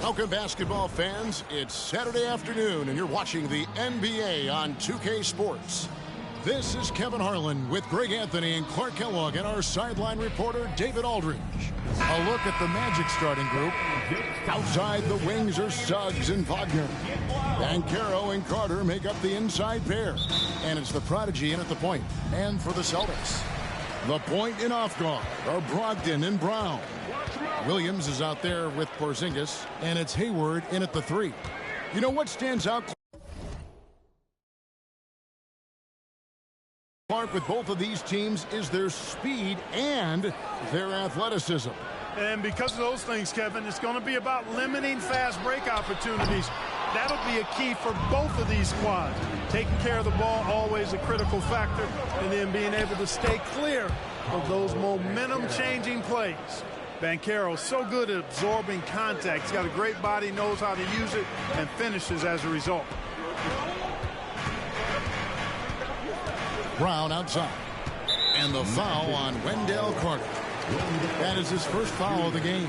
Welcome, basketball fans. It's Saturday afternoon, and you're watching the NBA on 2K Sports. This is Kevin Harlan with Greg Anthony and Clark Kellogg and our sideline reporter, David Aldridge. A look at the Magic starting group. Outside the wings are Suggs and Wagner. Banchero and Carter make up the inside pair. And it's the Prodigy in at the point. And for the Celtics, the point and off guard are Brogdon and Brown. Williams is out there with Porzingis, and it's Hayward in at the 3. You know what stands out, Clark, with both of these teams is their speed and their athleticism. And because of those things, Kevin, it's going to be about limiting fast break opportunities. That'll be a key for both of these squads. Taking care of the ball, always a critical factor, and then being able to stay clear of those momentum-changing plays. Banchero so good at absorbing contact. He's got a great body, knows how to use it, and finishes as a result. Brown outside. And the foul on Wendell Carter. That is his first foul of the game.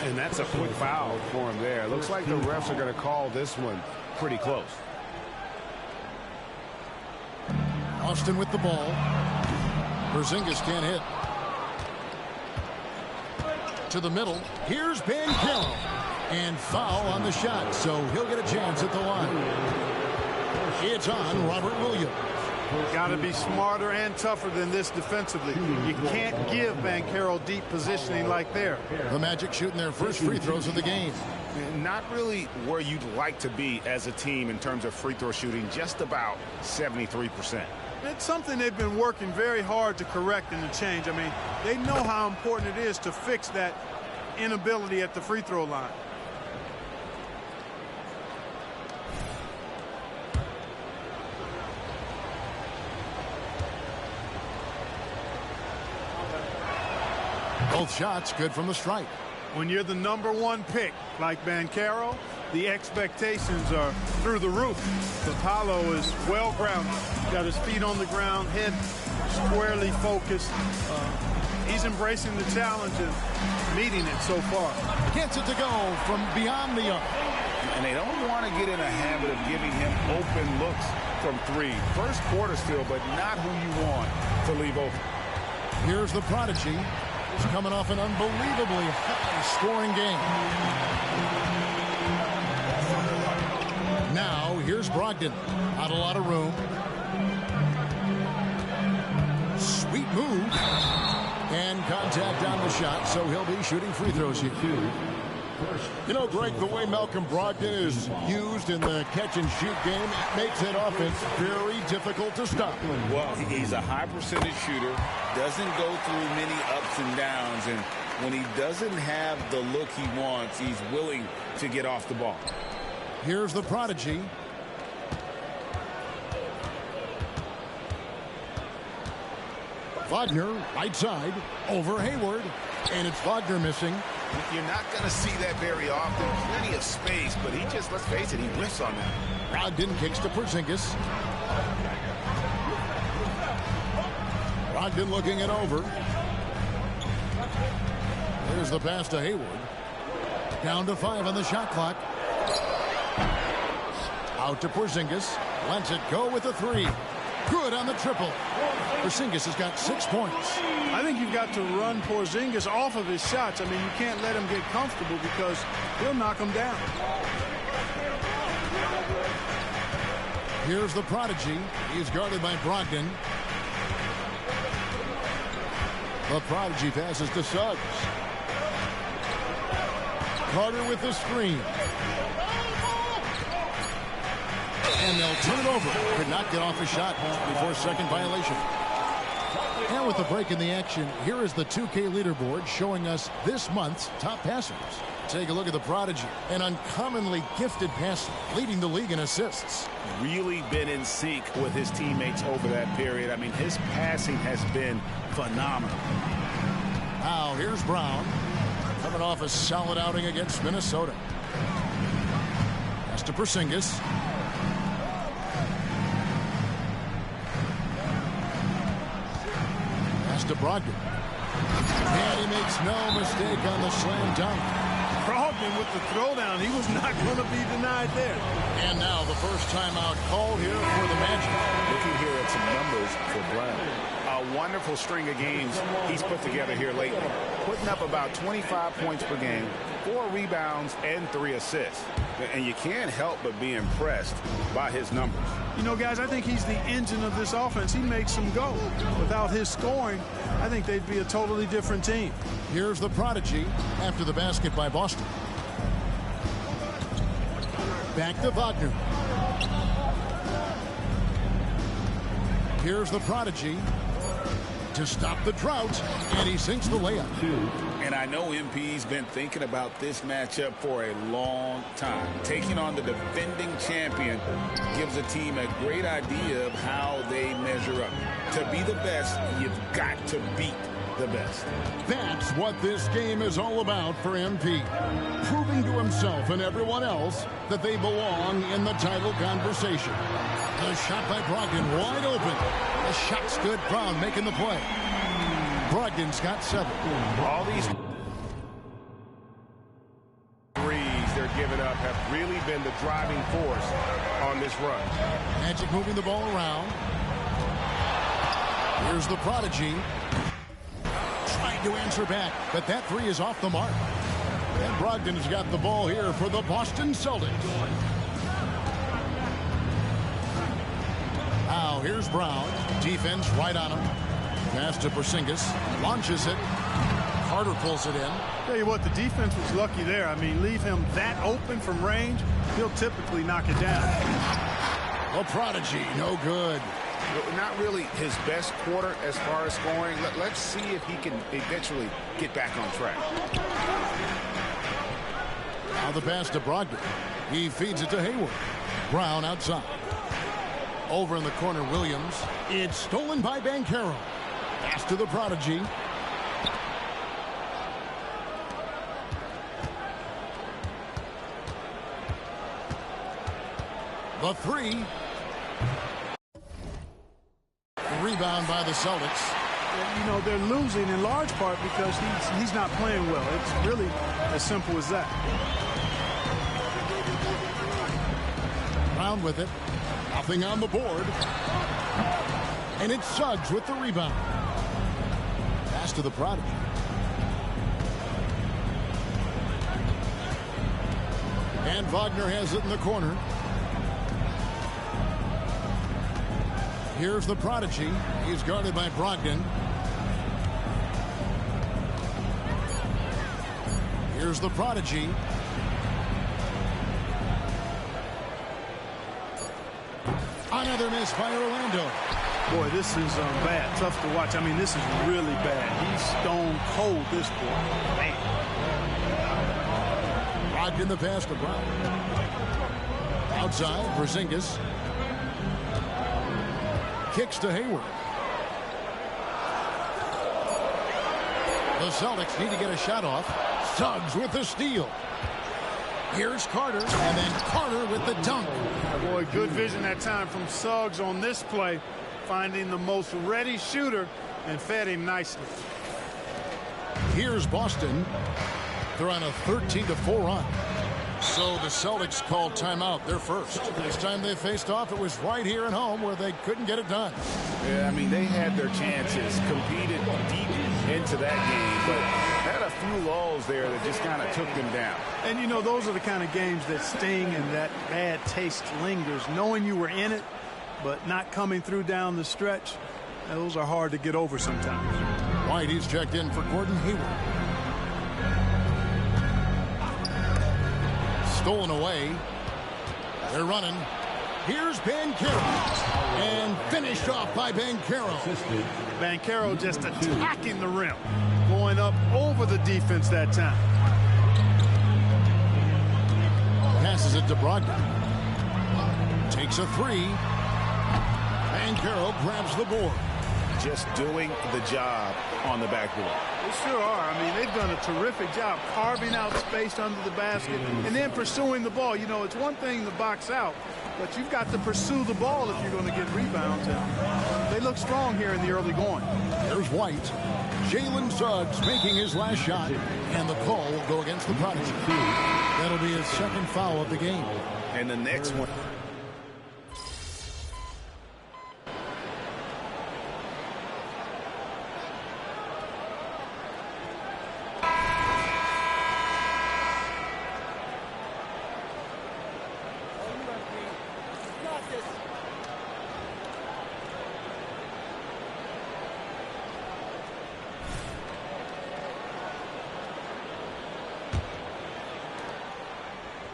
And that's a quick foul for him there. Looks like the refs are going to call this one pretty close. Austin with the ball. Porzingis can't hit. To the middle. Here's Banchero. And foul on the shot, so he'll get a chance at the line. It's on Robert Williams. Got to be smarter and tougher than this defensively. You can't give Banchero deep positioning like there. The Magic shooting their first free throws of the game. Not really where you'd like to be as a team in terms of free throw shooting, just about 73%. It's something they've been working very hard to correct and to change. I mean, they know how important it is to fix that inability at the free throw line. Both shots good from the stripe. When you're the #1 pick like Banchero, the expectations are through the roof. Apollo is well grounded. Got his feet on the ground, head squarely focused. He's embracing the challenge and meeting it so far. Gets it to go from beyond the arc. And they don't want to get in a habit of giving him open looks from 3. First quarter still, but not who you want to leave open. Here's the Prodigy. He's coming off an unbelievably high-scoring game. Now, here's Brogdon. Not a lot of room. Sweet move. And contact on the shot, so he'll be shooting free throws here. You know, Greg, the way Malcolm Brogdon is used in the catch-and-shoot game, it makes that offense very difficult to stop. Well, he's a high-percentage shooter, doesn't go through many ups and downs, and when he doesn't have the look he wants, he's willing to get off the ball. Here's the Prodigy. Wagner, right side, over Hayward, and it's Wagner missing. You're not going to see that very often. Plenty of space, but he just, let's face it, he whiffs on that. Brogdon kicks to Porzingis. Brogdon looking it over. There's the pass to Hayward. Down to 5 on the shot clock. Out to Porzingis. Lets it go with a 3. Good on the triple. Porzingis has got 6 points. I think you've got to run Porzingis off of his shots. I mean, you can't let him get comfortable because he'll knock him down. Here's the Prodigy. He's guarded by Brogdon. The Prodigy passes to Suggs. Carter with the screen. And they'll turn it over. Could not get off a shot before second violation. And with the break in the action, here is the 2K leaderboard showing us this month's top passers. Take a look at the Prodigy, an uncommonly gifted passer, leading the league in assists. Really been in sync with his teammates over that period. I mean, his passing has been phenomenal. Now, here's Brown, coming off a solid outing against Minnesota. Pass to Porzingis. To Brogdon. And he makes no mistake on the slam dunk. Brogdon Brogdon with the throwdown. He was not going to be denied there. And now the first timeout called here for the Magic. Looking here at some numbers for Brown. A wonderful string of games he's put together here lately. Putting up about 25 points per game, 4 rebounds, and 3 assists. And you can't help but be impressed by his numbers. You know, guys, I think he's the engine of this offense. He makes them go. Without his scoring, I think they'd be a totally different team. Here's the prodigy after the basket by Boston. Back to Wagner. Here's the prodigy to stop the drought, and he sinks the layup. And I know MP's been thinking about this matchup for a long time. Taking on the defending champion gives a team a great idea of how they measure up. To be the best, you've got to beat the best. That's what this game is all about for MP. Proving to himself and everyone else that they belong in the title conversation. The shot by Brogdon wide open. The shot's good. Brown making the play. Brogdon's got 7. All these threes they're giving up have really been the driving force on this run. Magic moving the ball around. Here's the prodigy. Trying to answer back, but that 3 is off the mark. And Brogdon has got the ball here for the Boston Celtics. Now here's Brown. Defense right on him. Pass to Porzingis. Launches it. Carter pulls it in. Tell you what, the defense was lucky there. I mean, leave him that open from range, he'll typically knock it down. The prodigy, no good. Not really his best quarter as far as scoring. Let's see if he can eventually get back on track. Now the pass to Brogdon. He feeds it to Hayward. Brown outside. Over in the corner, Williams. It's stolen by Banchero. Pass to the prodigy. The 3. Rebound by the Celtics. You know, they're losing in large part because he's not playing well. It's really as simple as that. Brown with it. Nothing on the board. And it's Suggs with the rebound. Pass to the prodigy. And Wagner has it in the corner. Here's the prodigy. He's guarded by Brogdon. Here's the prodigy. Another miss by Orlando. Boy, this is bad. Tough to watch. I mean, this is really bad. He's stone cold this point. Man. Brogdon the pass to Brown. Outside, Porzingis. Kicks to Hayward. The Celtics need to get a shot off. Suggs with the steal. Here's Carter, and then Carter with the dunk. Boy, good vision that time from Suggs on this play, finding the most ready shooter and fed him nicely. Here's Boston. They're on a 13-4 run. So the Celtics called timeout. They're first. This time they faced off, it was right here at home where they couldn't get it done. Yeah, I mean, they had their chances, competed deep into that game, but had a few lulls there that just kind of took them down. And, you know, those are the kind of games that sting and that bad taste lingers. Knowing you were in it, but not coming through down the stretch, those are hard to get over sometimes. White, he's checked in for Gordon Hayward. Stolen away. They're running. Here's Banchero. And finished off by Banchero. Banchero just attacking the rim. Going up over the defense that time. Passes it to Brogdon. Takes a 3. Banchero grabs the board. Just doing the job on the backboard. They sure are. I mean, they've done a terrific job carving out space under the basket and then pursuing the ball. You know, it's one thing to box out, but you've got to pursue the ball if you're going to get rebounds. And they look strong here in the early going. There's White. Jalen Suggs making his last shot, and the call will go against the Prodigy. That'll be his second foul of the game. And the next one.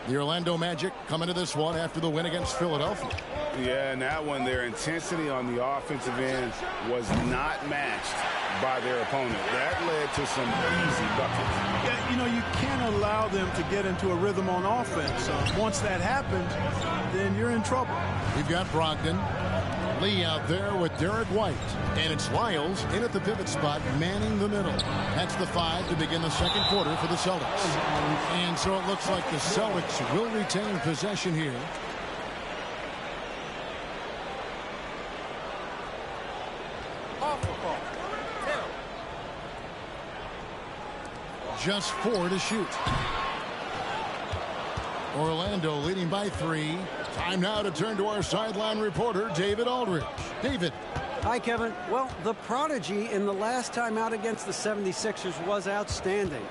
The Orlando Magic coming to this one after the win against Philadelphia. Yeah, and that one, their intensity on the offensive end was not matched by their opponent. That led to some easy buckets. Yeah, you know, you can't allow them to get into a rhythm on offense. Once that happens, then you're in trouble. We've got Brogdon. Lee out there with Derek White. And it's Lyles in at the pivot spot, manning the middle. That's the 5 to begin the second quarter for the Celtics. And so it looks like the Celtics will retain possession here. Just 4 to shoot. Orlando leading by 3. Time now to turn to our sideline reporter, David Aldridge. David. Hi, Kevin. Well, the Prodigy in the last time out against the 76ers was outstanding.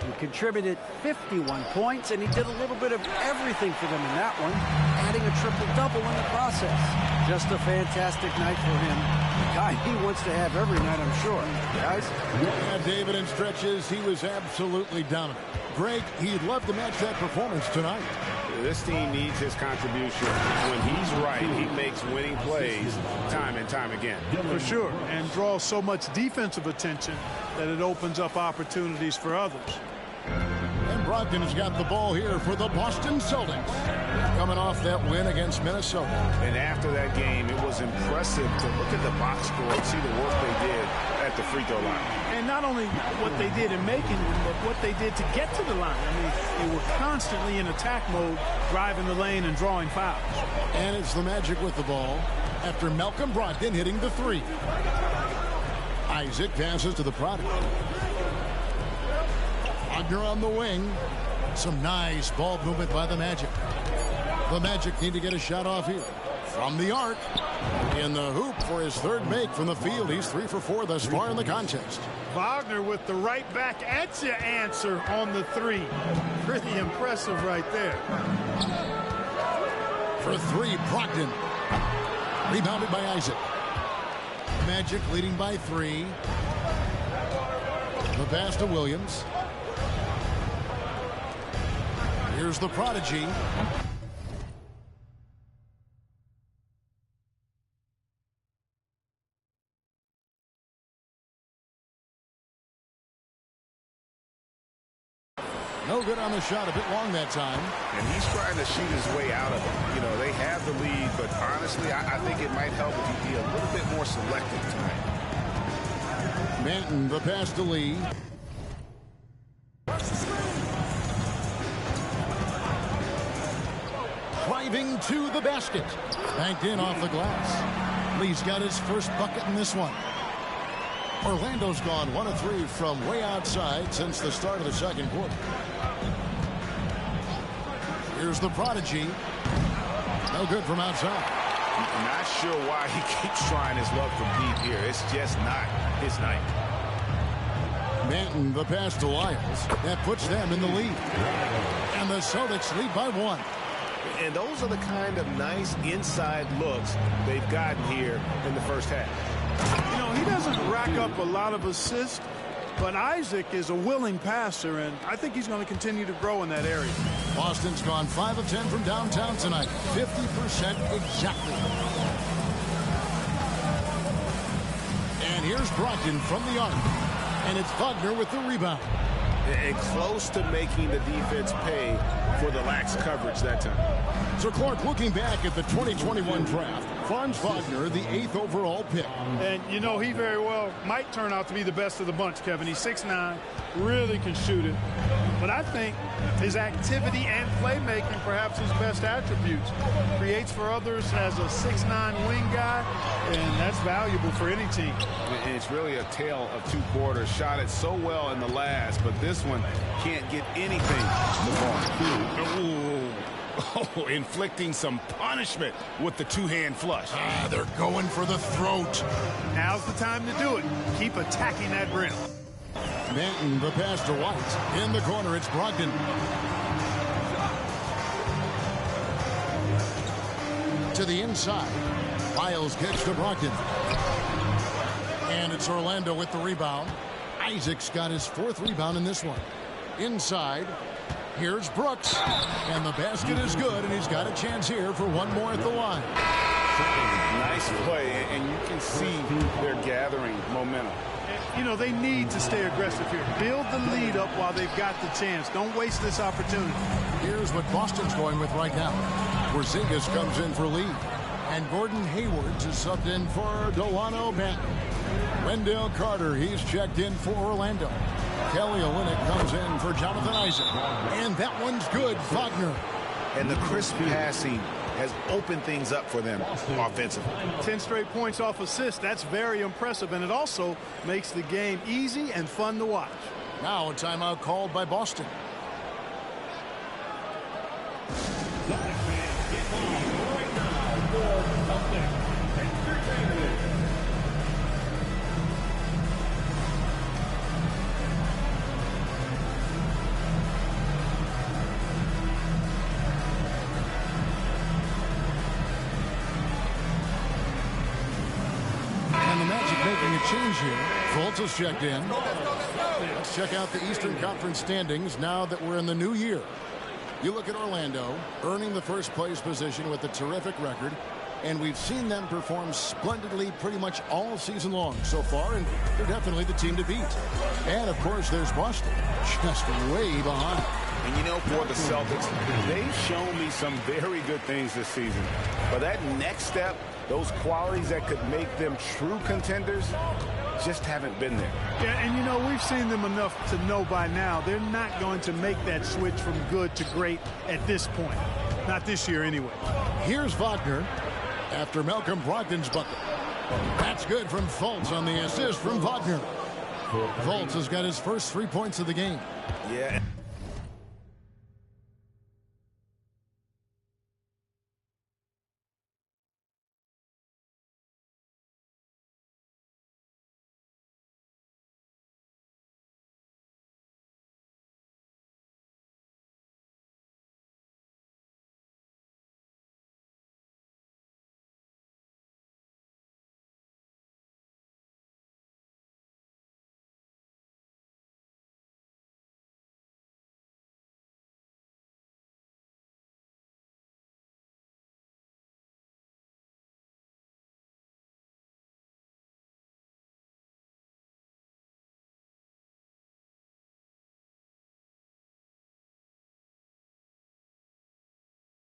He contributed 51 points, and he did a little bit of everything for them in that one, adding a triple-double in the process. Just a fantastic night for him. The guy he wants to have every night, I'm sure. Guys? Yeah, David, in stretches, he was absolutely dominant. Greg, he'd love to match that performance tonight. This team needs his contribution. When he's right, he makes winning plays time and time again. For sure, and draws so much defensive attention that it opens up opportunities for others. And Brogdon has got the ball here for the Boston Celtics, coming off that win against Minnesota. And after that game, it was impressive to look at the box score and see the work they did at the free throw line. And not only what they did in making them, but what they did to get to the line. I mean, they were constantly in attack mode, driving the lane and drawing fouls. And it's the Magic with the ball after Malcolm Brogdon hitting the 3. Isaac passes to the Prodigy. Wagner on the wing. Some nice ball movement by the Magic. The Magic need to get a shot off here. From the arc. In the hoop for his third make from the field. He's 3 for 4 thus far in the contest. Wagner with the right back at you answer on the 3. Pretty impressive right there. For 3, Brogdon. Rebounded by Isaac. Magic leading by 3. The pass to Williams. Here's the Prodigy. No good on the shot, a bit long that time. And he's trying to shoot his way out of it. You know, they have the lead, but honestly, I think it might help if he be a little bit more selective tonight. Manton, the pass to Lee. Driving to the basket. Banked in off the glass. Lee's got his first bucket in this one. Orlando's gone 1 of 3 from way outside since the start of the second quarter. Here's the Prodigy. No good from outside. I'm not sure why he keeps trying his luck from deep here. It's just not his night. Manton, the pass to Lyles. That puts them in the lead. And the Celtics lead by 1. And those are the kind of nice inside looks they've gotten here in the first half. You know, he doesn't rack up a lot of assists, but Isaac is a willing passer, and I think he's going to continue to grow in that area. Boston's gone 5 of 10 from downtown tonight. 50% exactly. And here's Brogdon from the arc. And it's Wagner with the rebound. And close to making the defense pay for the lax coverage that time. So, Clark, looking back at the 2021 draft, Franz Wagner, the 8th overall pick. And, you know, he very well might turn out to be the best of the bunch, Kevin. He's 6'9", really can shoot it. But I think his activity and playmaking, perhaps his best attributes. Creates for others as a 6'9" wing guy, and that's valuable for any team. And it's really a tale of two quarters. Shot it so well in the last, but this one can't get anything to fall. Oh, inflicting some punishment with the two-hand flush. They're going for the throat. Now's the time to do it. Keep attacking that rim. Manton, the pass to White. In the corner, it's Brogdon. To the inside. Miles gets to Brogdon. And it's Orlando with the rebound. Isaac's got his 4th rebound in this one. Inside. Here's Brooks. And the basket is good, and he's got a chance here for one more at the line. Nice play, and you can see they're gathering momentum. You know, they need to stay aggressive here. Build the lead up while they've got the chance. Don't waste this opportunity. Here's what Boston's going with right now. Porzingis comes in for Lee. And Gordon Hayward is subbed in for Delano Banton. Wendell Carter, he's checked in for Orlando. Kelly Olynyk comes in for Jonathan Isaac. And that one's good, Wagner. And the crisp passing has opened things up for them offensively. 10 straight points off assists. That's very impressive, and it also makes the game easy and fun to watch. Now a timeout called by Boston. Change here. Fultz is checked in. Let's check out the Eastern Conference standings now that we're in the new year. You look at Orlando, earning the first place position with a terrific record, and we've seen them perform splendidly pretty much all season long so far, and they're definitely the team to beat. And, of course, there's Boston, just way behind. And, you know, for the Celtics, they've shown me some very good things this season. But that next step, those qualities that could make them true contenders, just haven't been there. Yeah, and, you know, we've seen them enough to know by now they're not going to make that switch from good to great at this point. Not this year, anyway. Here's Wagner after Malcolm Brogdon's bucket. That's good from Fultz on the assist from Wagner. Fultz has got his first 3 points of the game. Yeah.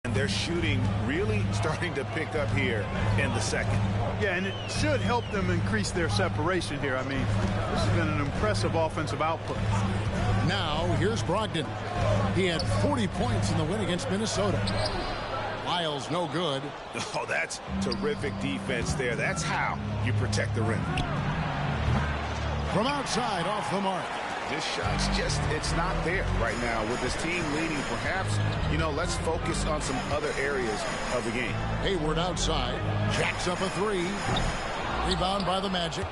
And they're shooting really starting to pick up here in the second. Yeah, and it should help them increase their separation here. I mean, this has been an impressive offensive output. Now, here's Brogdon. He had 40 points in the win against Minnesota. Miles, no good. Oh, that's terrific defense there. That's how you protect the rim. From outside, off the mark. This shot's just, it's not there right now with this team leading. Perhaps, you know, let's focus on some other areas of the game. Hayward outside, jacks up a 3. Rebound by the Magic.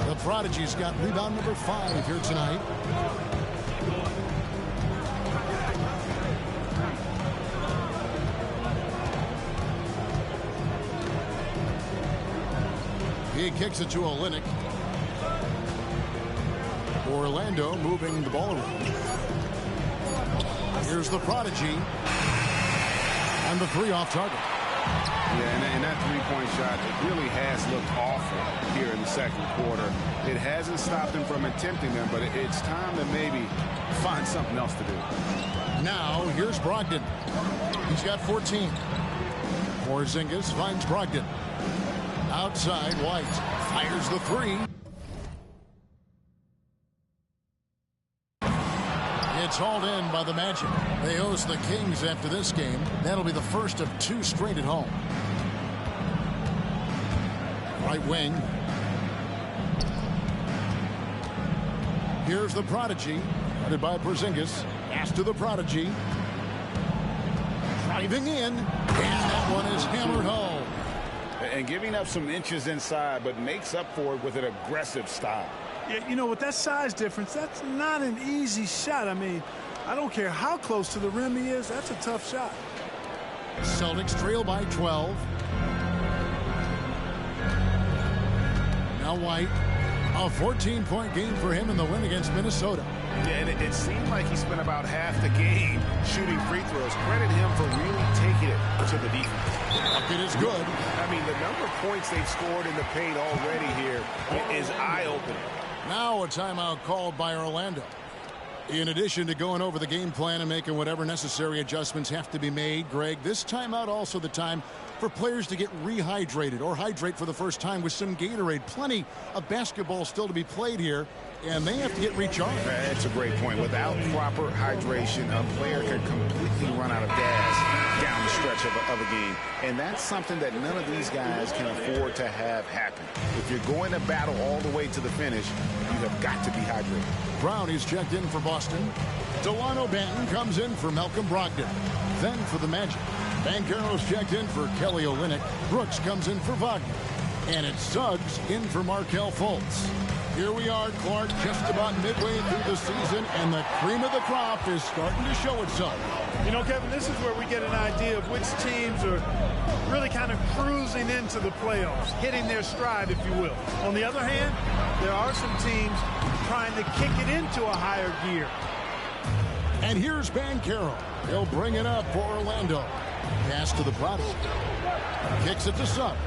The Prodigy's got rebound number 5 here tonight. He kicks it to Olynyk. Orlando moving the ball around. Here's the Prodigy. And the 3 off target. Yeah, and that three-point shot, it really has looked awful here in the second quarter. It hasn't stopped him from attempting them, but it's time to maybe find something else to do. Now, here's Brogdon. He's got 14. Porzingis finds Brogdon. Outside, White fires the three. It's hauled in by the Magic. They host the Kings after this game. That'll be the first of 2 straight at home. Right wing. Here's the Prodigy. Headed by Porzingis. Pass to the Prodigy. Driving in. And that one is hammered home. And giving up some inches inside, but makes up for it with an aggressive style. Yeah, you know, with that size difference, that's not an easy shot. I mean, I don't care how close to the rim he is. That's a tough shot. Celtics trail by 12. Now White. A 14-point game for him in the win against Minnesota. Yeah, and it seemed like he spent about half the game shooting free throws. Credit him for really taking it to the defense. Bucket is good. I mean, the number of points they've scored in the paint already here is eye-opening. Now a timeout called by Orlando. In addition to going over the game plan and making whatever necessary adjustments have to be made, Greg, this timeout also the time for players to get rehydrated or hydrate for the first time with some Gatorade. Plenty of basketball still to be played here, and they have to get recharged. That's a great point. Without proper hydration, a player can completely run out of gas down the stretch of a game. And that's something that none of these guys can afford to have happen. If you're going to battle all the way to the finish, you have got to be hydrated. Brown is checked in for Boston. Delano Banton comes in for Malcolm Brogdon. Then for the Magic, Banchero's checked in for Kelly Olynyk. Brooks comes in for Wagner. And it's Suggs in for Markelle Fultz. Here we are, Clark, just about midway through the season, and the cream of the crop is starting to show itself. You know, Kevin, this is where we get an idea of which teams are really kind of cruising into the playoffs, hitting their stride, if you will. On the other hand, there are some teams trying to kick it into a higher gear. And here's Banchero. He'll bring it up for Orlando. Pass to the Prodigy. Kicks it to Suggs.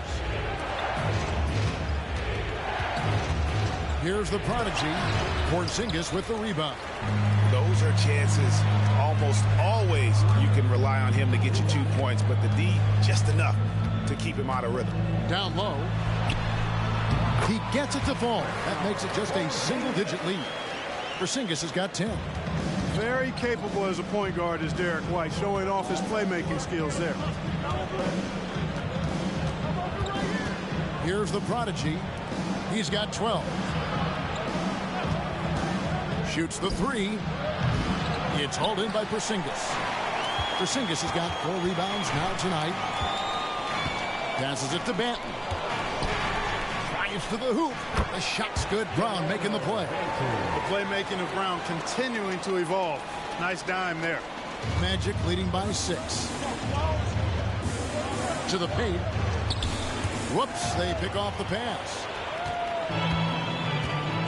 Here's the Prodigy. Porzingis with the rebound. Those are chances almost always you can rely on him to get you 2 points, but the D just enough to keep him out of rhythm. Down low. He gets it to fall. That makes it just a single-digit lead. Porzingis has got 10. Very capable as a point guard is Derek White, showing off his playmaking skills there. Here's the Prodigy. He's got 12. Shoots the three. It's hauled in by Porzingis. Porzingis has got 4 rebounds now tonight. Passes it to Banton. Drives to the hoop. The shot's good. Brown making the play. The playmaking of Brown continuing to evolve. Nice dime there. Magic leading by 6. To the paint. Whoops, they pick off the pass.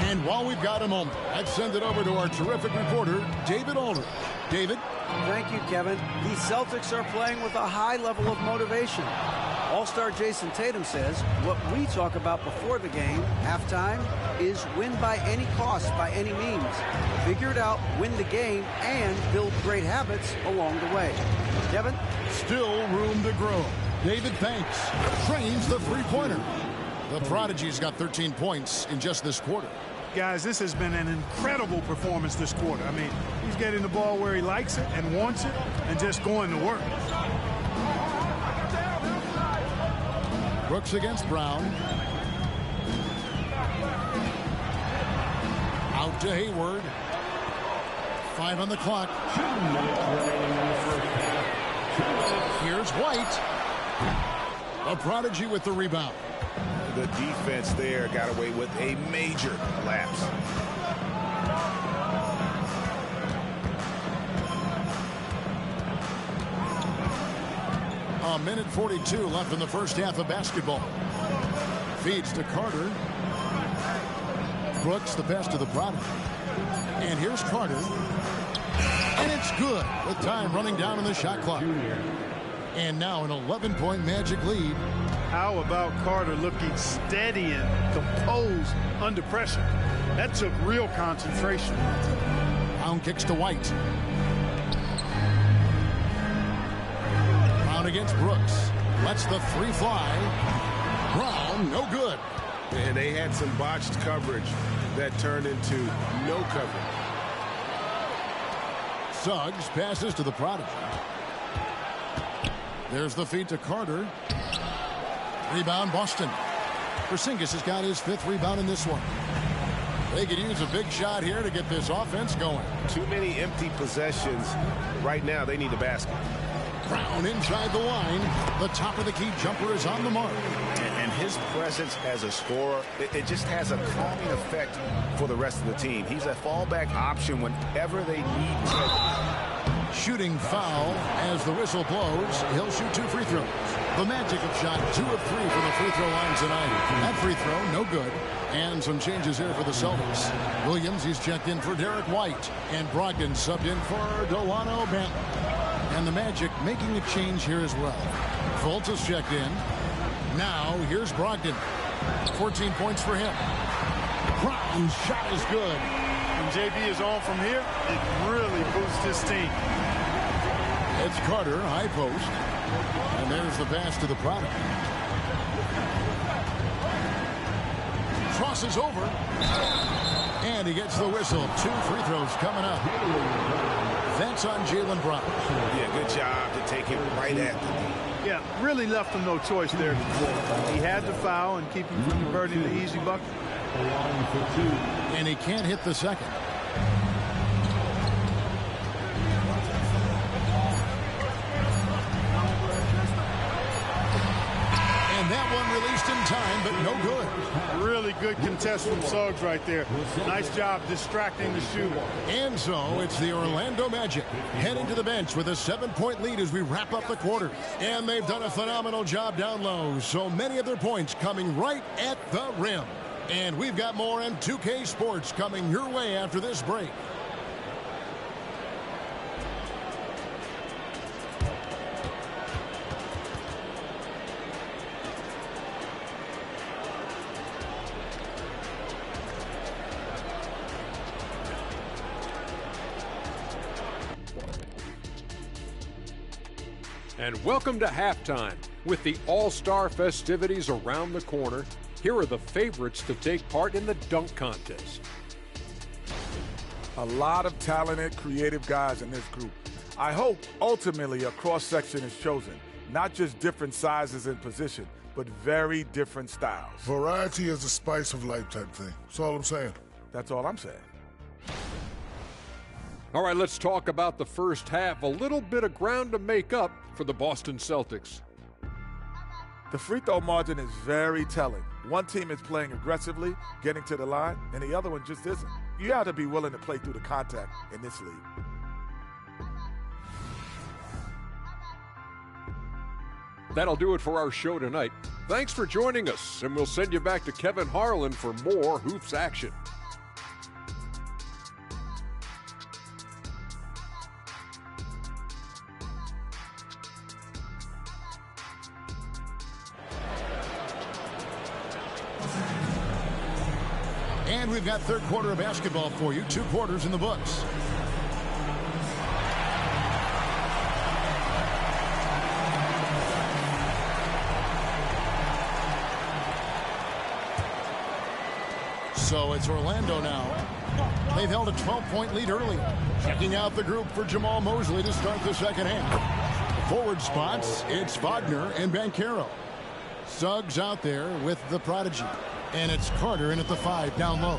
And while we've got a moment, let's send it over to our terrific reporter, David Aldridge. David? Thank you, Kevin. The Celtics are playing with a high level of motivation. All-star Jason Tatum says what we talk about before the game, halftime, is win by any cost, by any means. Figure it out, win the game, and build great habits along the way. Kevin? Still room to grow. David Banks trains the three-pointer. The Prodigy's got 13 points in just this quarter. Guys, this has been an incredible performance this quarter. I mean, he's getting the ball where he likes it and wants it and just going to work. Brooks against Brown. Out to Hayward. 5 on the clock. Here's White. A Prodigy with the rebound. The defense there got away with a major lapse. A minute 42 left in the first half of basketball. Feeds to Carter. Brooks the pass to the Prodigy. And here's Carter. And it's good with time running down in the shot clock. And now an 11-point Magic lead. How about Carter looking steady and composed under pressure? That took real concentration. Brown kicks to White. Brown against Brooks. Lets the three fly. Brown, no good. And they had some botched coverage that turned into no coverage. Suggs passes to the Prodigy. There's the feed to Carter. Rebound, Boston. Porzingis has got his 5th rebound in this one. They could use a big shot here to get this offense going. Too many empty possessions. Right now, they need a basket. Brown inside the line. The top of the key jumper is on the mark. And his presence as a scorer, it just has a calming effect for the rest of the team. He's a fallback option whenever they need to. Shooting foul as the whistle blows. He'll shoot 2 free throws. The Magic have shot 2 of 3 from the free throw line tonight. That free throw, no good. And some changes here for the Celtics. Williams, he's checked in for Derek White. And Brogdon subbed in for Delano Banton. And the Magic making a change here as well. Fultz is checked in. Now, here's Brogdon. 14 points for him. Brown's shot is good. When JB is on from here, it really boosts his team. It's Carter, high post. And there's the pass to the Prodigy. Crosses over. And he gets the whistle. 2 free throws coming up. That's on Jaylen Brown. Yeah, good job to take him right at the knee. Yeah, really left him no choice there. He had to foul and keep him from converting the easy bucket. And he can't hit the second. And that one released in time, but no good. Really good contest from Suggs right there. Nice job distracting the shooter. And so it's the Orlando Magic heading to the bench with a 7-point lead as we wrap up the quarter. And they've done a phenomenal job down low. So many of their points coming right at the rim. And we've got more on 2K Sports coming your way after this break. And welcome to halftime. With the All-Star festivities around the corner, here are the favorites to take part in the dunk contest. A lot of talented, creative guys in this group. I hope ultimately a cross-section is chosen, not just different sizes and position, but very different styles. Variety is the spice of life type thing. That's all I'm saying. That's all I'm saying. All right, let's talk about the first half. A little bit of ground to make up for the Boston Celtics. The free throw margin is very telling. One team is playing aggressively, getting to the line, and the other one just isn't. You have to be willing to play through the contact in this league. That'll do it for our show tonight. Thanks for joining us, and we'll send you back to Kevin Harlan for more Hoops action. And we've got third quarter of basketball for you. 2 quarters in the books. So it's Orlando now. They've held a 12-point lead early. Checking out the group for Jamal Mosley to start the second half. The forward spots, it's Wagner and Banchero. Suggs out there with the Prodigy. And it's Carter in at the 5 down low.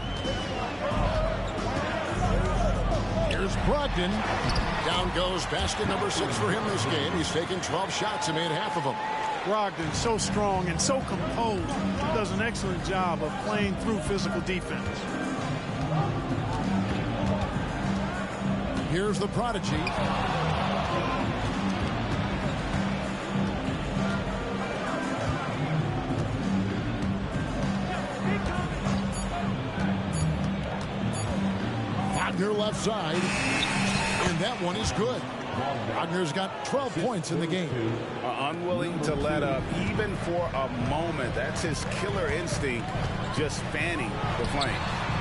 Here's Brogdon. Down goes basket number 6 for him this game. He's taken 12 shots and made half of them. Brogdon so strong and so composed. He does an excellent job of playing through physical defense. Here's the Prodigy. Wagner left side. And that one is good. Wagner's got 12 points in the game. Unwilling to let up even for a moment. That's his killer instinct, just fanning the flame.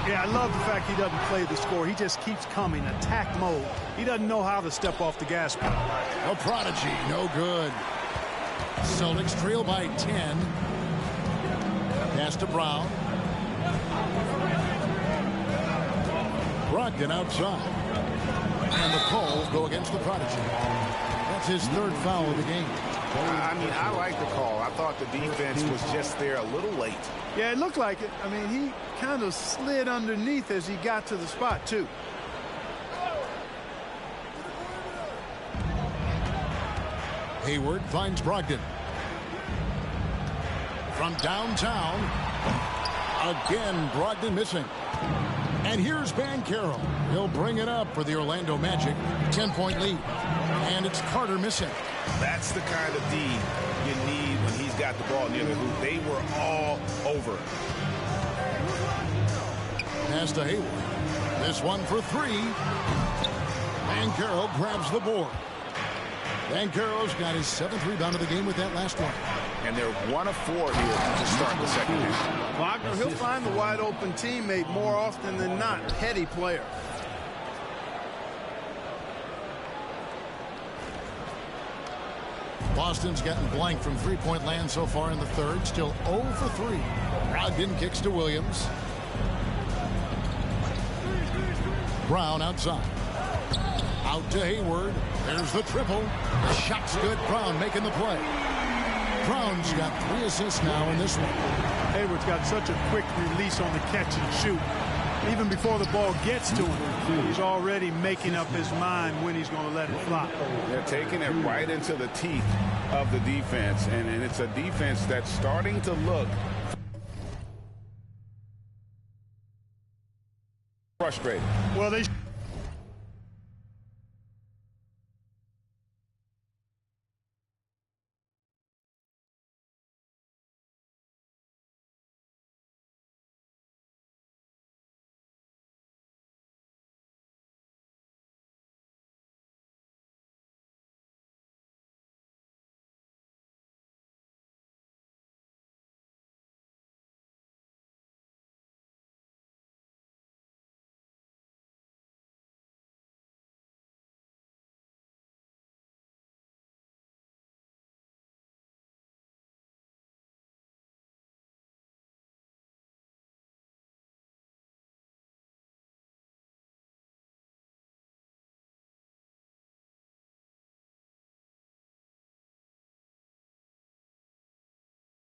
Yeah, I love the fact he doesn't play the score. He just keeps coming, attack mode. He doesn't know how to step off the gas pedal. A prodigy, no good. Celtics trail by 10. Pass to Brown. Brogdon outside. And the call go against the prodigy. That's his third foul of the game. I mean, I like the call. I thought the defense was just there a little late. Yeah, it looked like it. I mean, he kind of slid underneath as he got to the spot, too. Hayward finds Brogdon. From downtown. Again, Brogdon missing. And here's Banchero. He'll bring it up for the Orlando Magic. 10-point lead. And it's Carter missing. That's the kind of D you need when he's got the ball near the hoop. They were all over it. Pass to Hayward. This one for three. Banchero grabs the board. Banchero's got his 7th rebound of the game with that last one. And they're 1 of 4 here to start the second half. Wagner, he'll find the wide open teammate more often than not. Heady player. Boston's gotten blank from three-point land so far in the third. Still 0 for 3. Brogdon kicks to Williams. Brown outside. Out to Hayward. There's the triple. The shot's good. Brown making the play. Brown's got 3 assists now in this one. Hayward's got such a quick release on the catch and shoot. Even before the ball gets to him, he's already making up his mind when he's going to let it fly. They're taking it right into the teeth of the defense, and it's a defense that's starting to look frustrated. Well, they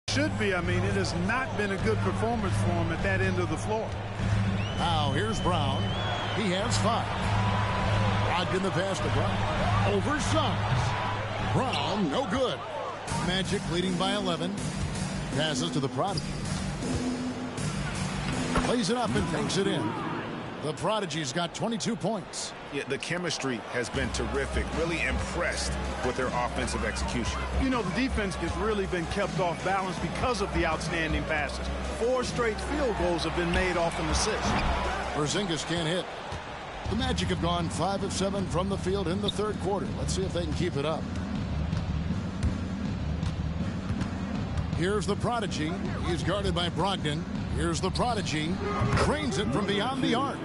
should be. I mean, it has not been a good performance for him at that end of the floor. Now here's Brown. He has 5. Brogdon the pass to Brown. Over Suggs. Brown, no good. Magic leading by 11. Passes to the prodigy. Plays it up and takes it in. The prodigy's got 22 points. Yeah, the chemistry has been terrific. Really impressed with their offensive execution. You know, the defense has really been kept off balance because of the outstanding passes. 4 straight field goals have been made off an assist. Porzingis can't hit. The Magic have gone 5 of 7 from the field in the third quarter. Let's see if they can keep it up. Here's the prodigy. He's guarded by Brogdon. Here's the prodigy. Drains it from beyond the arc.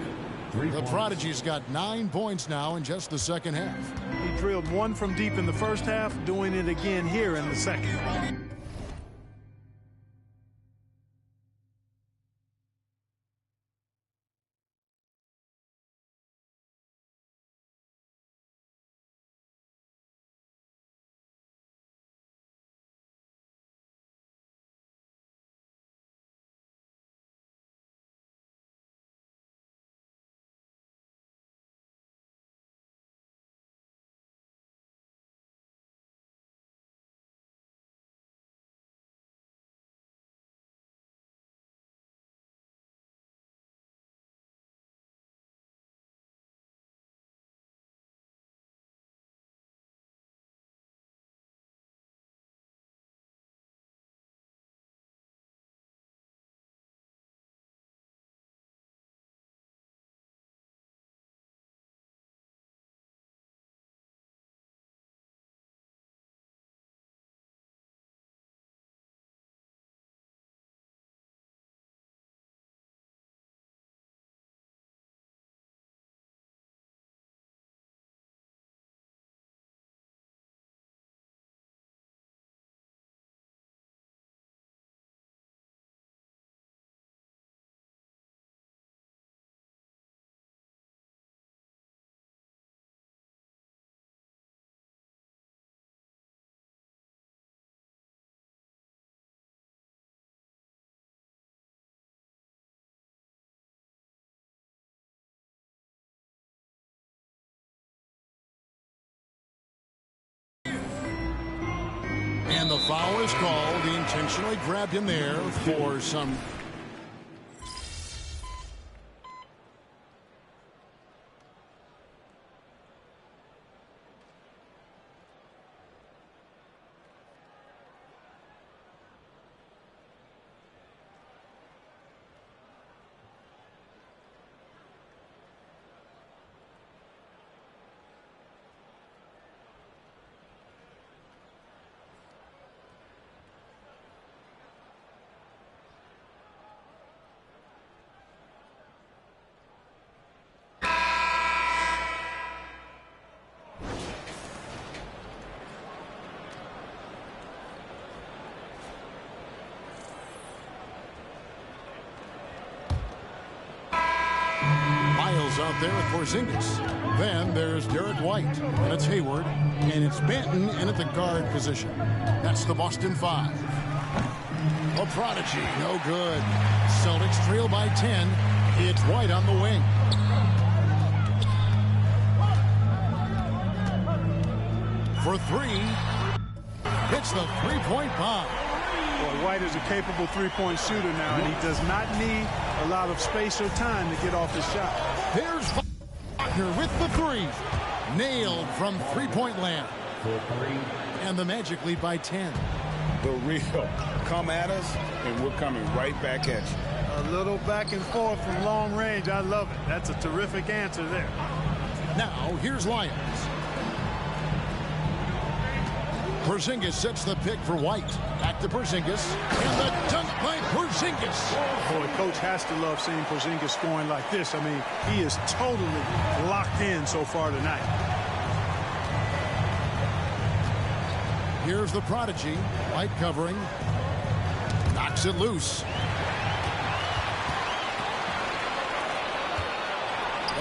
The prodigy's got 9 points now in just the second half. He drilled 1 from deep in the first half, doing it again here in the second. And the foul is called. He intentionally grabbed him there for some... out there with Porzingis. Then there's Derek White, and it's Hayward, and it's Banton in at the guard position. That's the Boston 5. A prodigy, no good. Celtics trail by 10. It's White on the wing. For three, hits the three-point bomb. Well, White is a capable three-point shooter now, and he does not need a lot of space or time to get off his shot. There's Wagner with the three. Nailed from three-point land. And the Magic lead by 10. The real. Come at us, and we're coming right back at you. A little back and forth from long range. I love it. That's a terrific answer there. Now, here's Lyons. Porzingis sets the pick for White. Back to Porzingis. And the dunk by Porzingis. Boy, coach has to love seeing Porzingis scoring like this. I mean, he is totally locked in so far tonight. Here's the prodigy. White covering. Knocks it loose.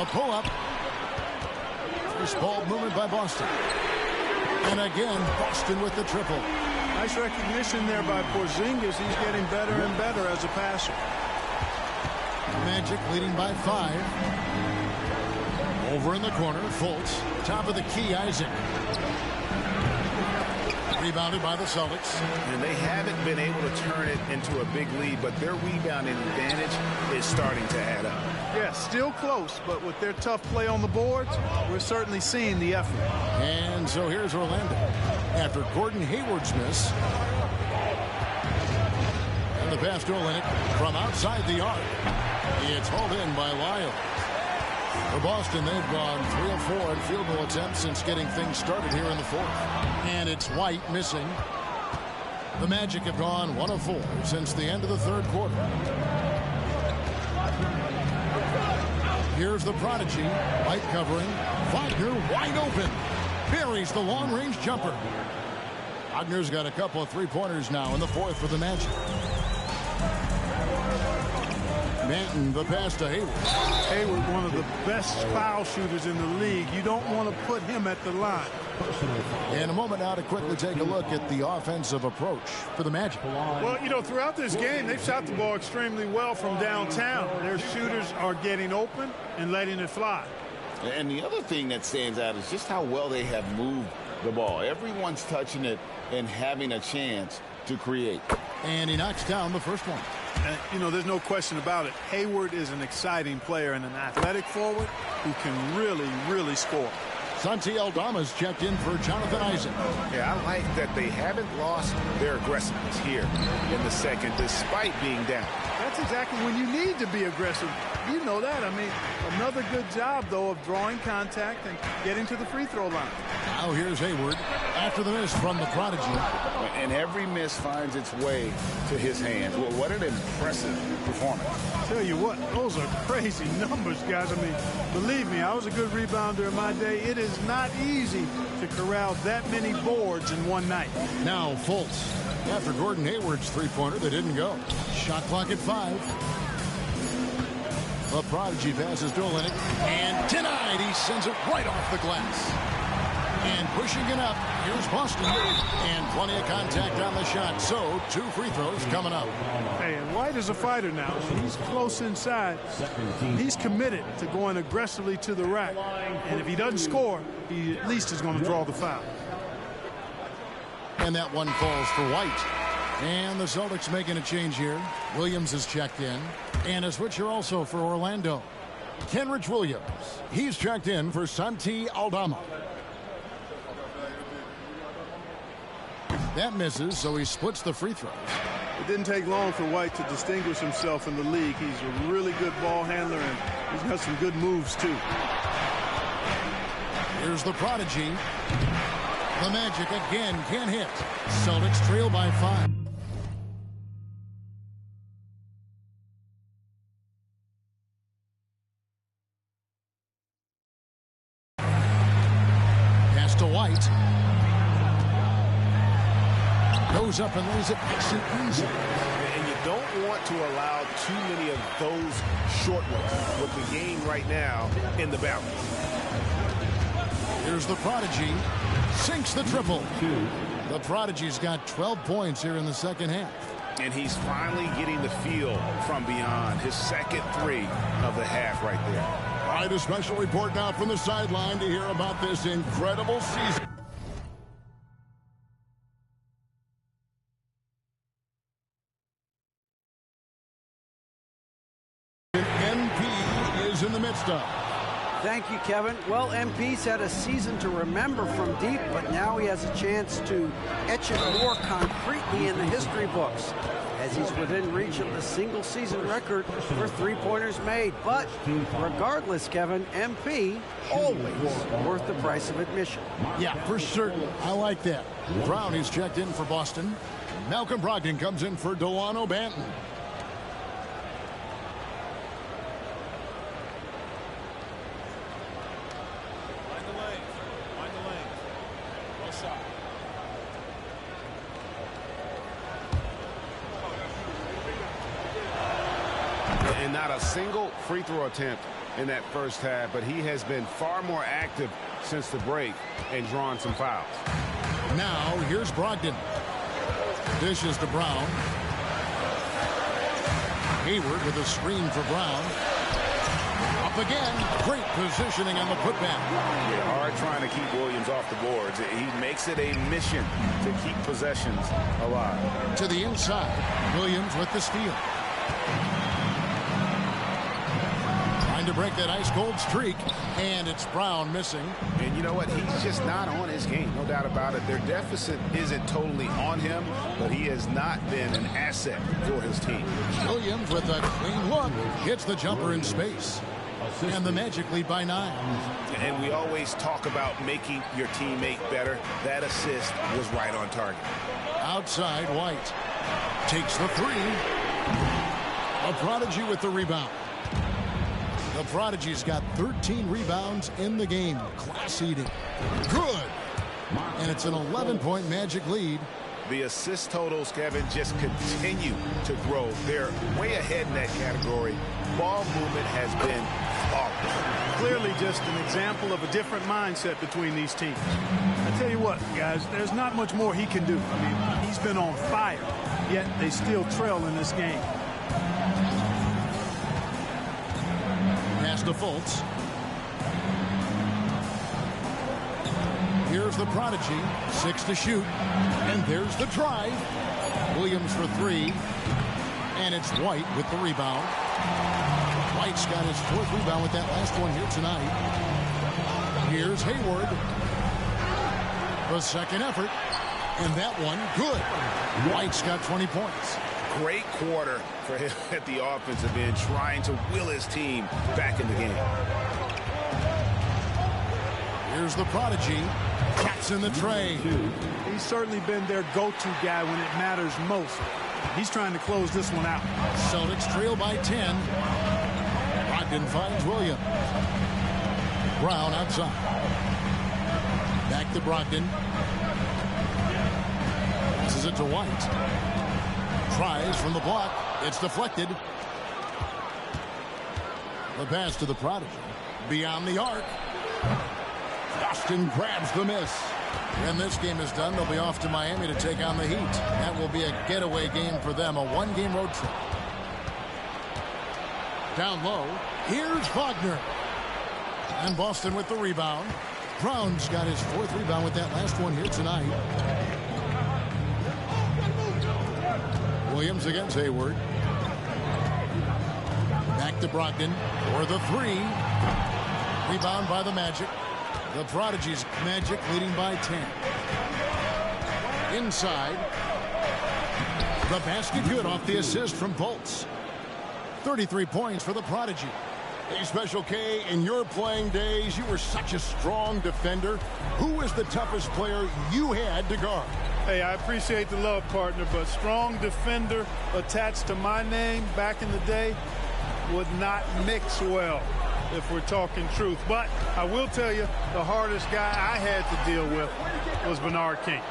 A pull-up. First ball movement by Boston. And again, Boston with the triple. Nice recognition there by Porzingis. He's getting better and better as a passer. Magic leading by 5. Over in the corner, Fultz. Top of the key, Isaac. Rebounded by the Celtics. And they haven't been able to turn it into a big lead, but their rebounding advantage is starting to add up. Yeah, still close, but with their tough play on the boards, we're certainly seeing the effort. And so here's Orlando. After Gordon Hayward's miss. And the pass to Olynyk from outside the arc. It's hauled in by Lyles. For Boston, they've gone 3 of 4 in field goal attempts since getting things started here in the fourth. And it's White missing. The Magic have gone 1 of 4 since the end of the third quarter. Here's the prodigy. White covering. Wagner wide open. Buries the long-range jumper. Wagner's got a couple of three-pointers now in the fourth for the Magic. Banton, the pass to Hayward. Hayward, one of the best foul shooters in the league. You don't want to put him at the line. In a moment now to quickly take a look at the offensive approach for the Magic. Well, you know, throughout this game, they've shot the ball extremely well from downtown. Their shooters are getting open and letting it fly. And the other thing that stands out is just how well they have moved the ball. Everyone's touching it and having a chance to create. And he knocks down the first one. And, you know, there's no question about it. Hayward is an exciting player and an athletic forward who can really, really score. Santi Aldama's checked in for Jonathan Isaac. Yeah, I like that they haven't lost their aggressiveness here in the second despite being down. That's exactly when you need to be aggressive. You know that. I mean, another good job, though, of drawing contact and getting to the free throw line. Now here's Hayward after the miss from the prodigy. And every miss finds its way to his hands. Well, what an impressive performance. Tell you what, those are crazy numbers, guys. I mean, believe me, I was a good rebounder in my day. It is not easy to corral that many boards in one night. Now Fultz. After Gordon Hayward's three-pointer, they didn't go. Shot clock at 5. The prodigy passes to Olynyk. And denied. He sends it right off the glass. And pushing it up, here's Boston. And plenty of contact on the shot. So, 2 free throws coming up. Hey, and White is a fighter now. He's close inside. He's committed to going aggressively to the rack. And if he doesn't score, he at least is going to draw the foul. And that one falls for White. And the Celtics making a change here. Williams is checked in. And a switcher also for Orlando. Kenrich Williams. He's checked in for Santi Aldama. That misses, so he splits the free throws. It didn't take long for White to distinguish himself in the league. He's a really good ball handler, and he's got some good moves, too. Here's the prodigy. The Magic again can't hit. Celtics trail by 5. Pass to White. Goes up and lays it nice and easy. And you don't want to allow too many of those short ones with the game right now in the balance. Here's the prodigy. Sinks the triple. The prodigy's got 12 points here in the second half. And he's finally getting the feel from beyond. His second three of the half right there. All right, a special report now from the sideline to hear about this incredible season. MP is in the midst of. Thank you, Kevin. Well, MP's had a season to remember from deep, but now he has a chance to etch it more concretely in the history books, as he's within reach of the single-season record for three-pointers made. But regardless, Kevin, MP always worth the price of admission. Yeah, for certain. I like that. Brown is checked in for Boston. Malcolm Brogdon comes in for Delano Banton. And not a single free throw attempt in that first half, but he has been far more active since the break and drawn some fouls. Now here's Brogdon. Dishes to Brown. Hayward with a screen for Brown. Up again. Great positioning on the putback. Yeah, hard trying to keep Williams off the boards. He makes it a mission to keep possessions alive. To the inside. Williams with the steal. To break that ice-cold streak, and it's Brown missing. And you know what? He's just not on his game, no doubt about it. Their deficit isn't totally on him, but he has not been an asset for his team. Williams with a clean look hits the jumper in space, and the Magic lead by 9. And we always talk about making your teammate better. That assist was right on target. Outside, White takes the three. A prodigy with the rebound. The prodigy's got 13 rebounds in the game. Class eating. Good. And it's an 11-point Magic lead. The assist totals, Kevin, just continue to grow. They're way ahead in that category. Ball movement has been awful. Clearly just an example of a different mindset between these teams. I tell you what, guys, there's not much more he can do. I mean, he's been on fire, yet they still trail in this game. To Fultz. Here's the prodigy. 6 to shoot. And there's the drive. Williams for 3. And it's White with the rebound. White's got his 4th rebound with that last one here tonight. Here's Hayward. The second effort. And that one good. White's got 20 points. Great quarter for him at the offensive end, trying to will his team back in the game. Here's the prodigy. Catch in the tray. He's certainly been their go-to guy when it matters most. He's trying to close this one out. Celtics trail by 10. Brogdon finds Williams. Brown outside. Back to Brogdon. Passes it to White. Tries from the block. It's deflected. The pass to the prodigy. Beyond the arc. Boston grabs the miss. And this game is done. They'll be off to Miami to take on the Heat. That will be a getaway game for them. A one-game road trip. Down low. Here's Wagner. And Boston with the rebound. Brown's got his 4th rebound with that last one here tonight. Williams against Hayward. Back to Brogdon for the three. Rebound by the Magic. The Prodigy's Magic leading by 10. Inside. The basket good off the assist from Fultz. 33 points for the Prodigy. Hey, Special K, in your playing days, you were such a strong defender. Who was the toughest player you had to guard? Hey, I appreciate the love, partner, but strong defender attached to my name back in the day would not mix well, if we're talking truth. But I will tell you, the hardest guy I had to deal with was Bernard King.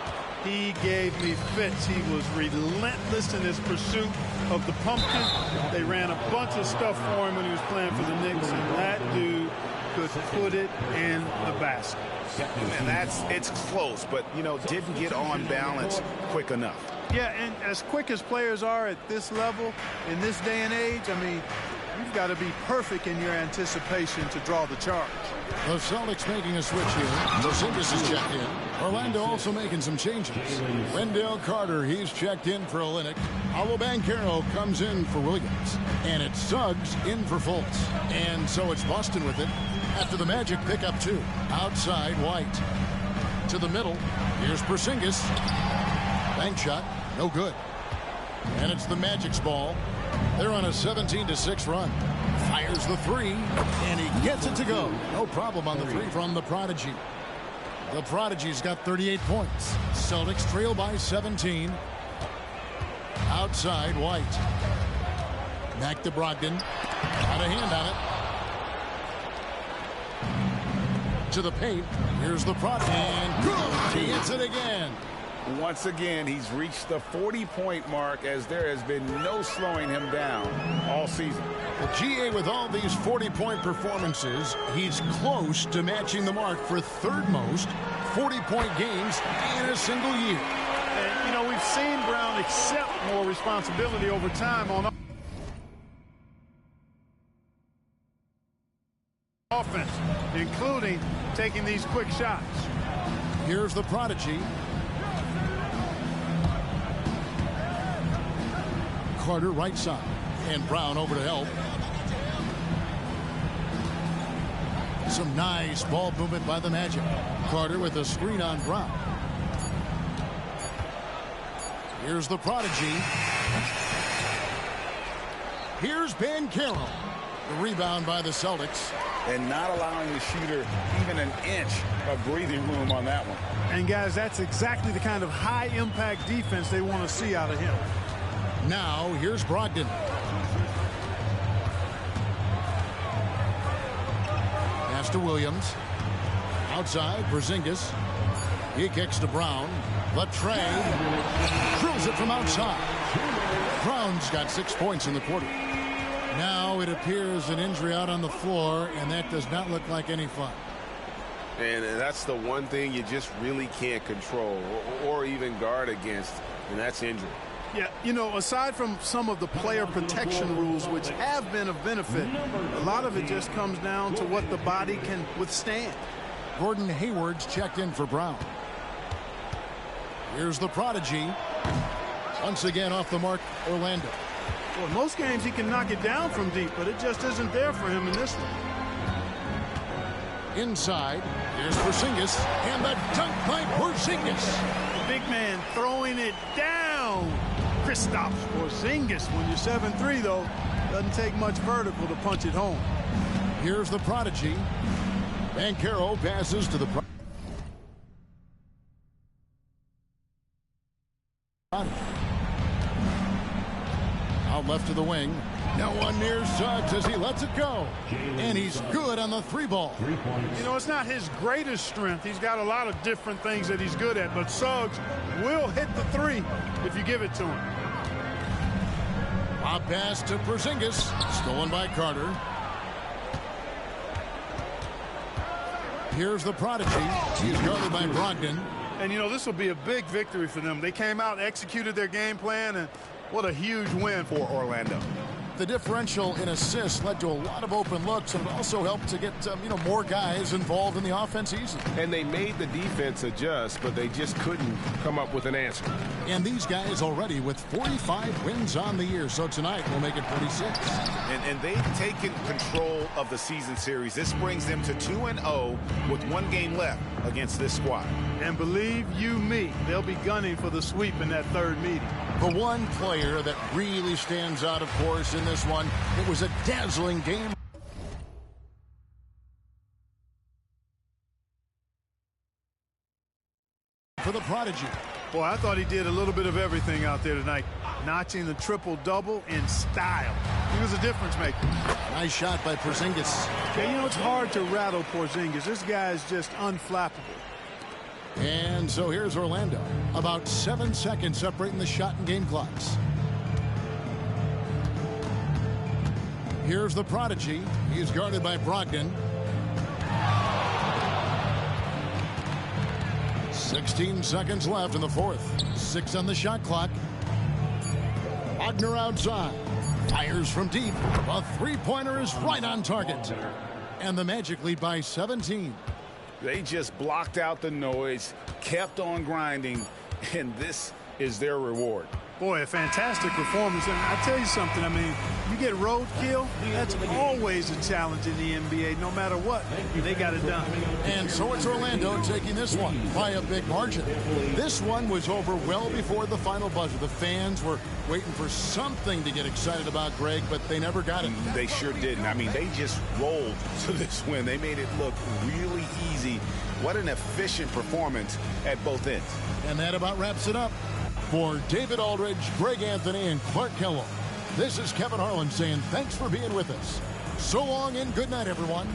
He gave me fits. He was relentless in his pursuit of the pumpkin. They ran a bunch of stuff for him when he was playing for the Knicks, and that dude could put it in the basket. And it's close, but, you know, didn't get on balance quick enough. Yeah, and as quick as players are at this level, in this day and age, I mean, you've got to be perfect in your anticipation to draw the charge. The Celtics making a switch here. Porzingis is checked in. Orlando also making some changes. Wendell Carter, he's checked in for Olynyk. Paolo Banchero comes in for Williams. And it's Suggs in for Fultz. And so it's Boston with it after the Magic pick up 2. Outside, White. To the middle. Here's Porzingis. Bank shot. No good. And it's the Magic's ball. They're on a 17-6 run. Fires the three, and he gets it to go. No problem on the three from the Prodigy. The Prodigy's got 38 points. Celtics trail by 17. Outside, White. Back to Brogdon. Got a hand on it. To the paint. Here's the Prodigy. And good. He hits it again. Once again, he's reached the 40-point mark as there has been no slowing him down all season. The GA with all these 40-point performances, he's close to matching the mark for third most 40-point games in a single year. And, you know, we've seen Brown accept more responsibility over time on offense, including taking these quick shots. Here's the Prodigy. Carter right side, and Brown over to help. Some nice ball movement by the Magic. Carter with a screen on Brown. Here's the Prodigy. Here's Banchero. The rebound by the Celtics. And not allowing the shooter even an inch of breathing room on that one. And guys, that's exactly the kind of high impact defense they want to see out of him. Now, here's Brogdon. Pass to Williams. Outside, Porzingis. He kicks to Brown. The trade. Drills it from outside. Brown's got 6 points in the quarter. Now it appears an injury out on the floor, and that does not look like any fun. And that's the one thing you just really can't control or even guard against, and that's injury. Yeah, you know, aside from some of the player protection rules, which have been of benefit, a lot of it just comes down to what the body can withstand. Gordon Hayward's checked in for Brown. Here's the Prodigy. Once again off the mark, Orlando. Well, in most games he can knock it down from deep, but it just isn't there for him in this one. Inside, here's Porzingis, and the dunk by Porzingis. The big man throwing it down. Kristaps Porzingis. When you're 7'3", though, doesn't take much vertical to punch it home. Here's the Prodigy. Banchero passes to the Prodigy. Out left to the wing. No one near Suggs as he lets it go. And he's good on the three ball. You know, it's not his greatest strength. He's got a lot of different things that he's good at, but Suggs will hit the three if you give it to him. Lob pass to Porzingis. Stolen by Carter. Here's the Prodigy. He's guarded by Brogdon. And, you know, this will be a big victory for them. They came out, executed their game plan, and what a huge win for Orlando. the differential in assists led to a lot of open looks, and it also helped to get more guys involved in the offense easily. And they made the defense adjust, but they just couldn't come up with an answer. And these guys already with 45 wins on the year, so tonight will make it 46. And they've taken control of the season series. This brings them to 2-0 with 1 game left against this squad. And believe you me, they'll be gunning for the sweep in that third meeting. The one player that really stands out, of course, in this one, it was a dazzling game for the Prodigy. Boy, I thought he did a little bit of everything out there tonight, notching the triple-double in style. He was a difference maker. Nice shot by Porzingis. Yeah, it's hard to rattle Porzingis. This guy is just unflappable. And so here's Orlando. About 7 seconds separating the shot and game clocks. Here's the Prodigy. He's guarded by Brogdon. 16 seconds left in the fourth. 6 on the shot clock. Wagner outside. Fires from deep. A three-pointer is right on target. And the Magic lead by 17. They just blocked out the noise, kept on grinding, and this is their reward. Boy, a fantastic performance. And I tell you something, I mean, you get roadkill, that's always a challenge in the NBA. No matter what, they got it done. And so it's Orlando taking this one by a big margin. This one was over well before the final buzzer. The fans were waiting for something to get excited about, Greg, but they never got it. They sure didn't. I mean, they just rolled to this win. They made it look really easy. What an efficient performance at both ends. And that about wraps it up. For David Aldridge, Greg Anthony, and Clark Kellogg, this is Kevin Harlan saying thanks for being with us. So long and good night, everyone.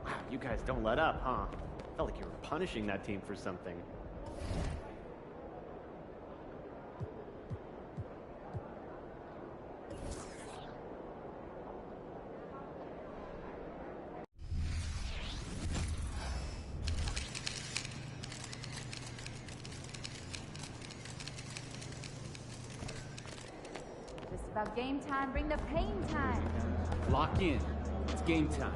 Wow, you guys don't let up, huh? Felt like you were punishing that team for something. Just about game time, bring the pain time. Lock in. It's game time.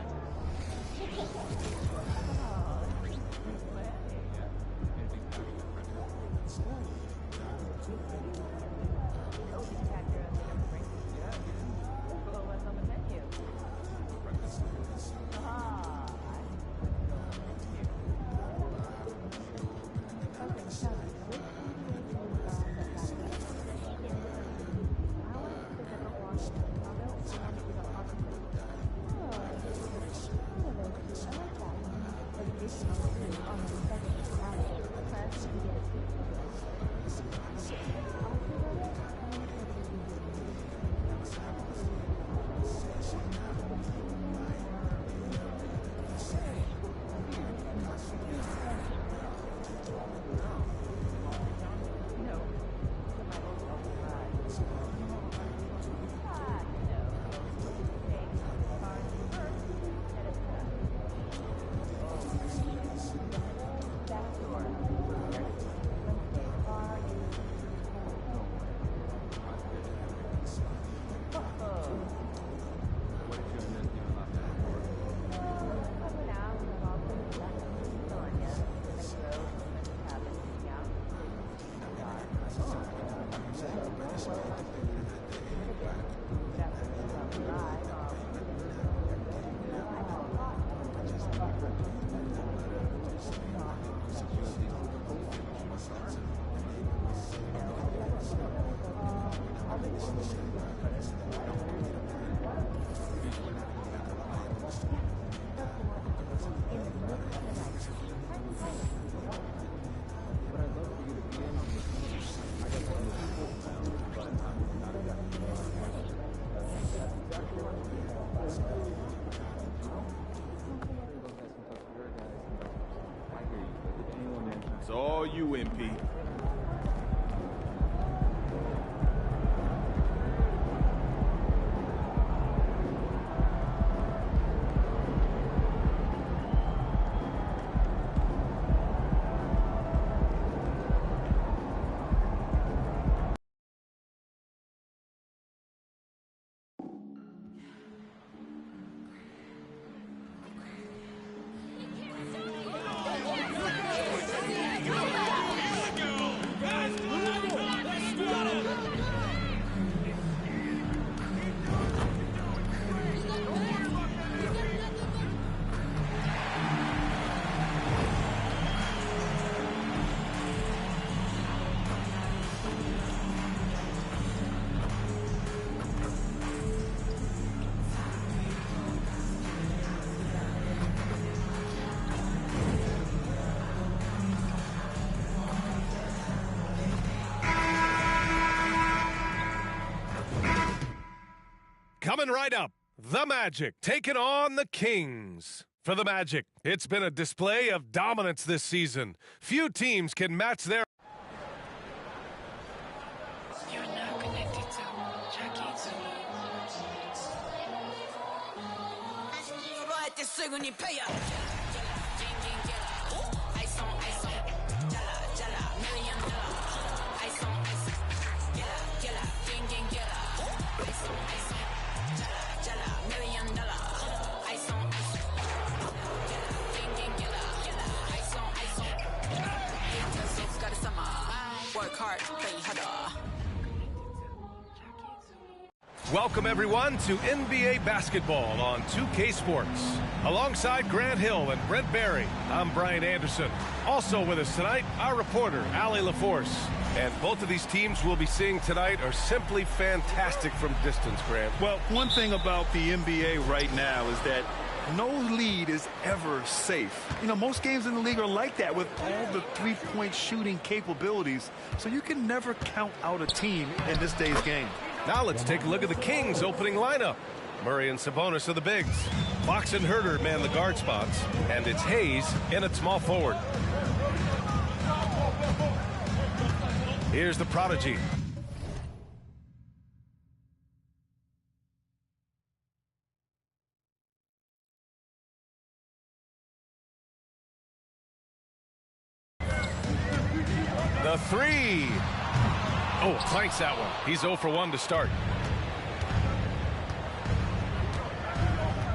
It's all you, MP. Coming right up, the Magic taking on the Kings. For the Magic, it's been a display of dominance this season. Few teams can match their... You're now connected to Jackie. Welcome, everyone, to NBA Basketball on 2K Sports. Alongside Grant Hill and Brent Barry, I'm Brian Anderson. Also with us tonight, our reporter, Allie LaForce. And both of these teams we'll be seeing tonight are simply fantastic from distance, Grant. Well, one thing about the NBA right now is that no lead is ever safe. You know, most games in the league are like that with all the three-point shooting capabilities. So you can never count out a team in this day's game. Now let's take a look at the Kings' opening lineup. Murray and Sabonis are the bigs. Fox and Herter man the guard spots. And it's Hayes in at small forward. Here's the prodigy. The three. Oh, clanks that one. He's 0 for 1 to start.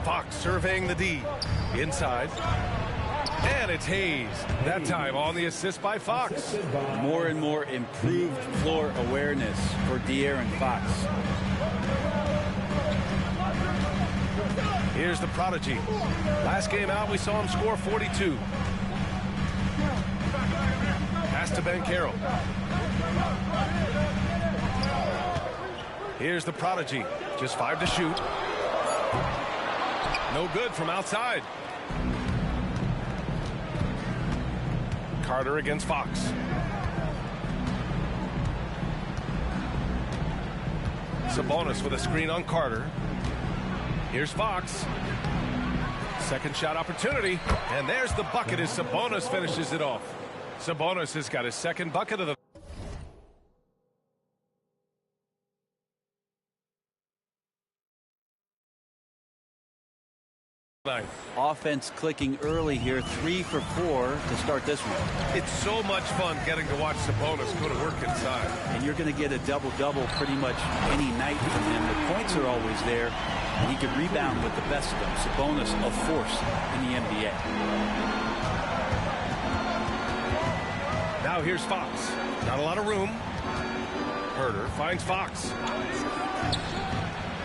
Fox surveying the D. Inside. And it's Hayes. That time on the assist by Fox. More and more improved floor awareness for De'Aaron Fox. Here's the prodigy. Last game out, we saw him score 42. Pass to Banchero. Here's the prodigy. Just 5 to shoot. No good from outside. Carter against Fox. Sabonis with a screen on Carter. Here's Fox. Second shot opportunity. And there's the bucket as Sabonis finishes it off. Sabonis has got his second bucket of the night. Offense clicking early here, 3 for 4 to start this one. It's so much fun getting to watch Sabonis go to work inside. And you're going to get a double-double pretty much any night from him. The points are always there, and he can rebound with the best of them. Sabonis, a force in the NBA. Now here's Fox. Not a lot of room. Herder finds Fox.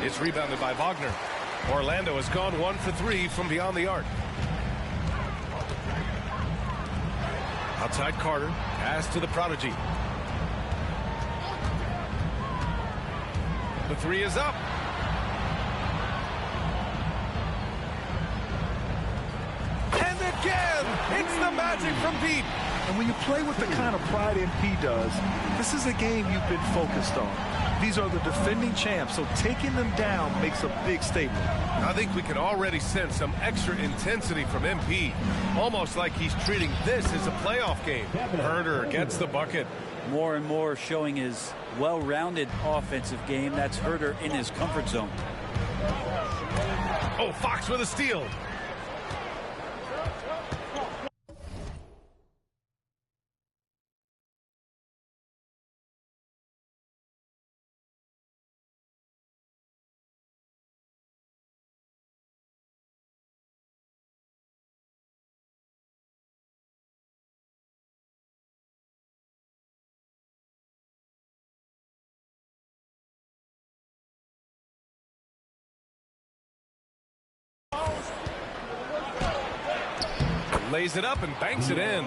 It's rebounded by Wagner. Orlando has gone 1 for 3 from beyond the arc. Outside Carter. Pass to the prodigy. The 3 is up. And again, it's the magic from Pete. And when you play with the kind of pride MP does, this is a game you've been focused on. These are the defending champs, so taking them down makes a big statement. I think we can already sense some extra intensity from MP. Almost like he's treating this as a playoff game. Herder gets the bucket. More and more showing his well-rounded offensive game. That's Herder in his comfort zone. Oh, Fox with a steal. Lays it up and banks it in.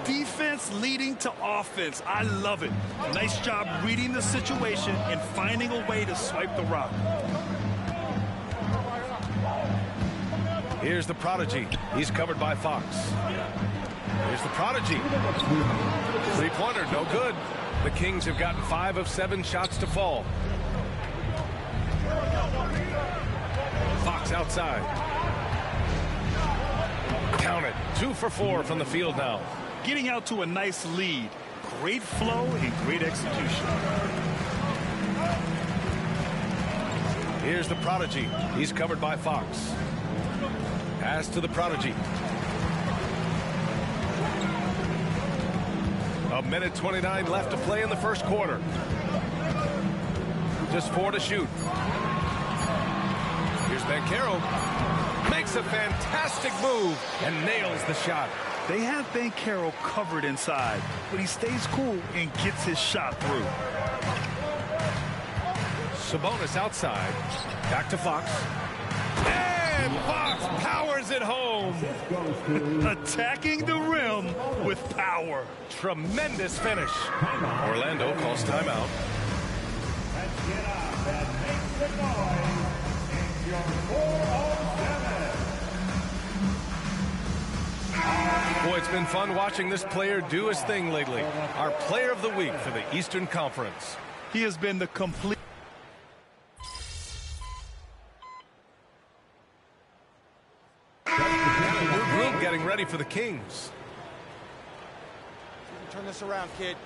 Defense leading to offense. I love it. Nice job reading the situation and finding a way to swipe the rock. Here's the prodigy. He's covered by Fox. Here's the prodigy. Three-pointer, no good. The Kings have gotten 5 of 7 shots to fall. Fox outside. Count it. 2 for 4 from the field now. Getting out to a nice lead. Great flow and great execution. Here's the prodigy. He's covered by Fox. Pass to the prodigy. A minute 29 left to play in the first quarter. Just 4 to shoot. Here's Banchero. Makes a fantastic move and nails the shot. They have Banchero covered inside, but he stays cool and gets his shot through. Sabonis outside. Back to Fox. And Fox powers it home. Attacking the rim with power. Tremendous finish. Orlando calls timeout. Let's get up and make the noise. It's your 407. Boy, it's been fun watching this player do his thing lately. Our player of the week for the Eastern Conference. He has been the complete... New group getting ready for the Kings. Turn this around, kid.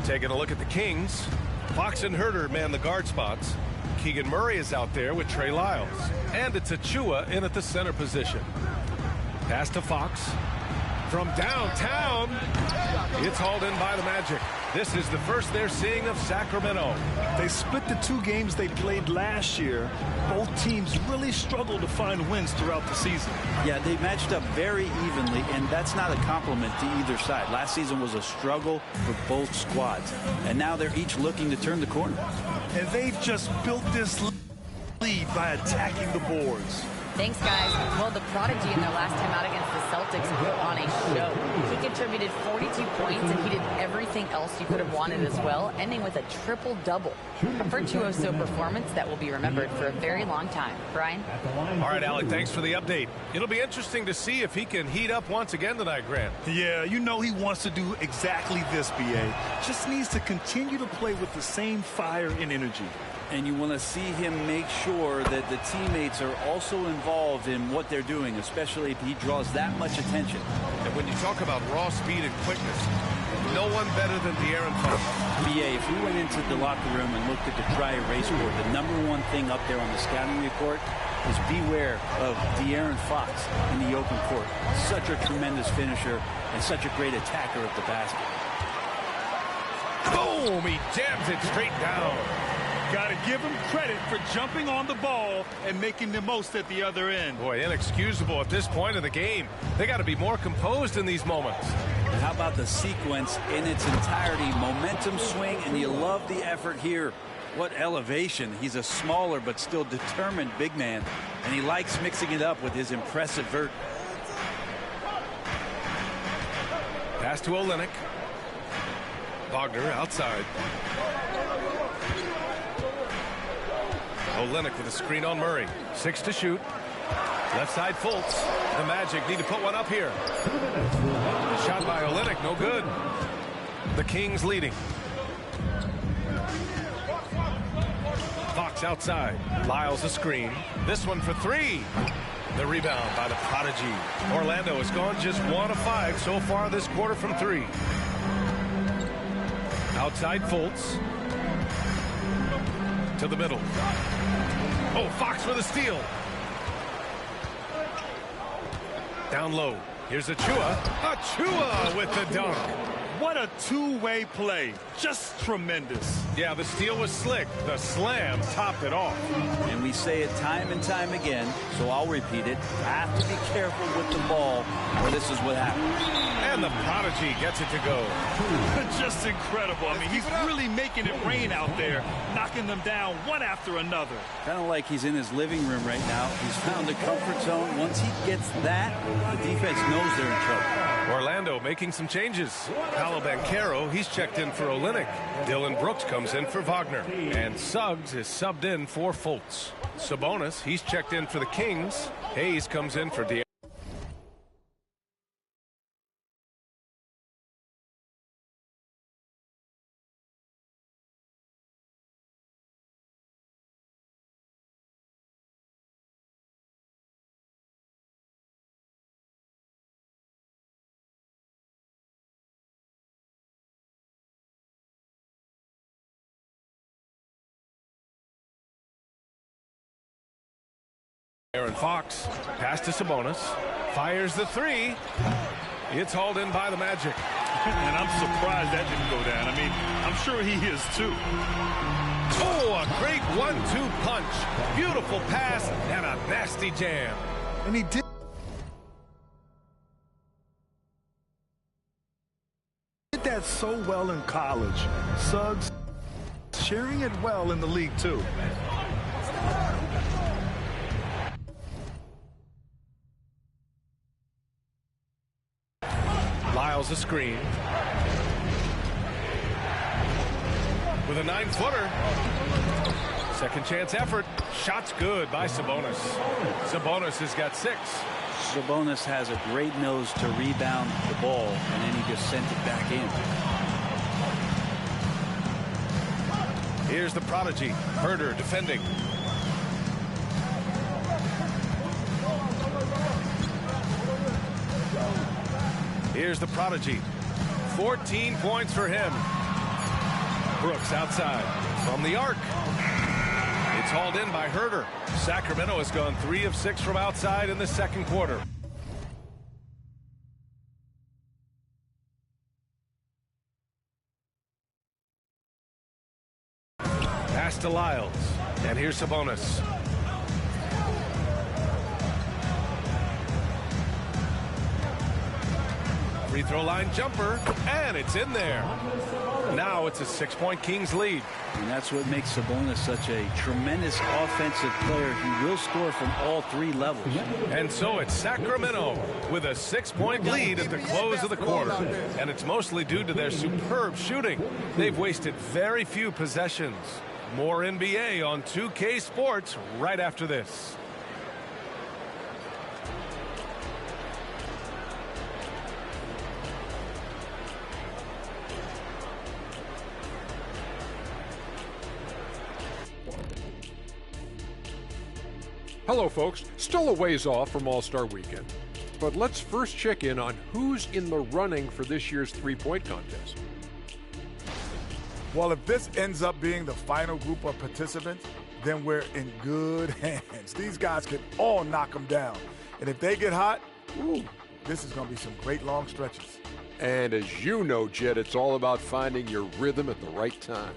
Taking a look at the Kings. Fox and Herder man the guard spots. Keegan Murray is out there with Trey Lyles. And it's Achua in at the center position. Pass to Fox. From downtown, it's hauled in by the Magic. This is the first they're seeing of Sacramento. They split the 2 games they played last year. Both teams really struggled to find wins throughout the season. Yeah, they matched up very evenly, and that's not a compliment to either side. Last season was a struggle for both squads, and now they're each looking to turn the corner. And they've just built this lead by attacking the boards. Thanks, guys. Well, the Prodigy in their last time out against the Celtics put on a show. He contributed 42 points, and he did everything else you could have wanted as well, ending with a triple-double. A virtuoso performance that will be remembered for a very long time. Brian? All right, Alec, thanks for the update. It'll be interesting to see if he can heat up once again tonight, Grant. Yeah, you know he wants to do exactly this, B.A. Just needs to continue to play with the same fire and energy. And you want to see him make sure that the teammates are also involved in what they're doing, especially if he draws that much attention. And when you talk about raw speed and quickness, no one better than De'Aaron Fox. BA, if we went into the locker room and looked at the dry erase board, the #1 thing up there on the scouting report is beware of De'Aaron Fox in the open court. Such a tremendous finisher and such a great attacker of the basket. Boom! He jams it straight down. Got to give him credit for jumping on the ball and making the most at the other end. Boy, inexcusable at this point of the game. They got to be more composed in these moments. And how about the sequence in its entirety? Momentum swing, and you love the effort here. What elevation. He's a smaller but still determined big man, and he likes mixing it up with his impressive vert. Pass to Olynyk. Wagner outside. Olynyk with a screen on Murray. 6 to shoot. Left side Fultz. The Magic need to put one up here. Shot by Olynyk, no good. The Kings leading. Fox outside. Lyles a screen. This one for 3. The rebound by the Prodigy. Orlando has gone just 1 of 5 so far this quarter from 3. Outside Fultz. To the middle. Oh, Fox with a steal. Down low. Here's Achua. Achua with the dunk. What a two-way play. Just tremendous. Yeah, the steal was slick. The slam topped it off. And we say it time and time again, so I'll repeat it. You have to be careful with the ball, or this is what happens. And the Prodigy gets it to go. Just incredible. I mean, he's really making it rain out there, knocking them down one after another. Kind of like he's in his living room right now. He's found a comfort zone. Once he gets that, the defense knows they're in trouble. Orlando making some changes. Paolo Banchero, he's checked in for Olynyk. Dylan Brooks comes in for Wagner. And Suggs is subbed in for Fultz. Sabonis, he's checked in for the Kings. Hayes comes in for De'Aaron. Aaron Fox, pass to Sabonis, fires the 3. It's hauled in by the Magic. And I'm surprised that didn't go down. I mean, I'm sure he is too. Oh, a great 1-2 punch. Beautiful pass and a nasty jam. And he did that so well in college. Suggs sharing it well in the league too. Lyles a screen. With a 9-footer. Second chance effort. Shot's good by Sabonis. Sabonis has got 6. Sabonis has a great nose to rebound the ball, and then he just sent it back in. Here's the Prodigy. Herder defending. Here's the Prodigy. 14 points for him. Brooks outside from the arc. It's hauled in by Herder. Sacramento has gone 3 of 6 from outside in the second quarter. Pass to Lyles. And here's Sabonis. Free throw line jumper, and it's in there. Now it's a 6-point Kings lead. And that's what makes Sabonis such a tremendous offensive player. He will score from all three levels. And so it's Sacramento with a 6-point lead at the close of the quarter. And it's mostly due to their superb shooting. They've wasted very few possessions. More NBA on 2K Sports right after this. Hello, folks. Still a ways off from All-Star Weekend, but let's first check in on who's in the running for this year's three-point contest. Well, if this ends up being the final group of participants, then we're in good hands. These guys can all knock them down. And if they get hot, ooh, this is going to be some great long stretches. And as you know, Jed, it's all about finding your rhythm at the right time.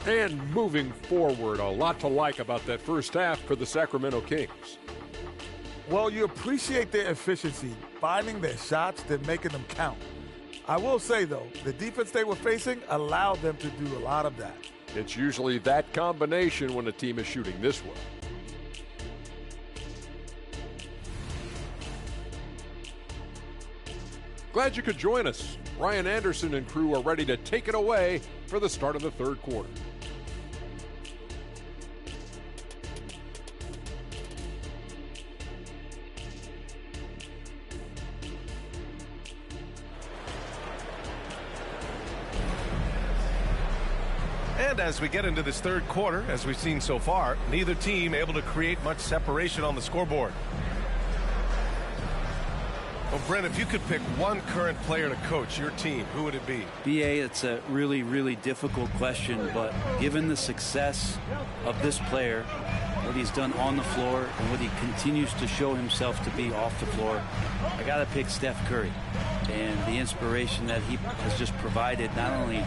And moving forward, a lot to like about that first half for the Sacramento Kings. Well, you appreciate their efficiency, finding their shots, then making them count. I will say, though, the defense they were facing allowed them to do a lot of that. It's usually that combination when a team is shooting this well. Glad you could join us. Ryan Anderson and crew are ready to take it away for the start of the third quarter. And as we get into this third quarter, as we've seen so far, neither team able to create much separation on the scoreboard. Well, Brent, if you could pick one current player to coach your team, who would it be? BA, it's a really, really difficult question, but given the success of this player, what he's done on the floor and what he continues to show himself to be off the floor, I got to pick Steph Curry. And the inspiration that he has just provided, not only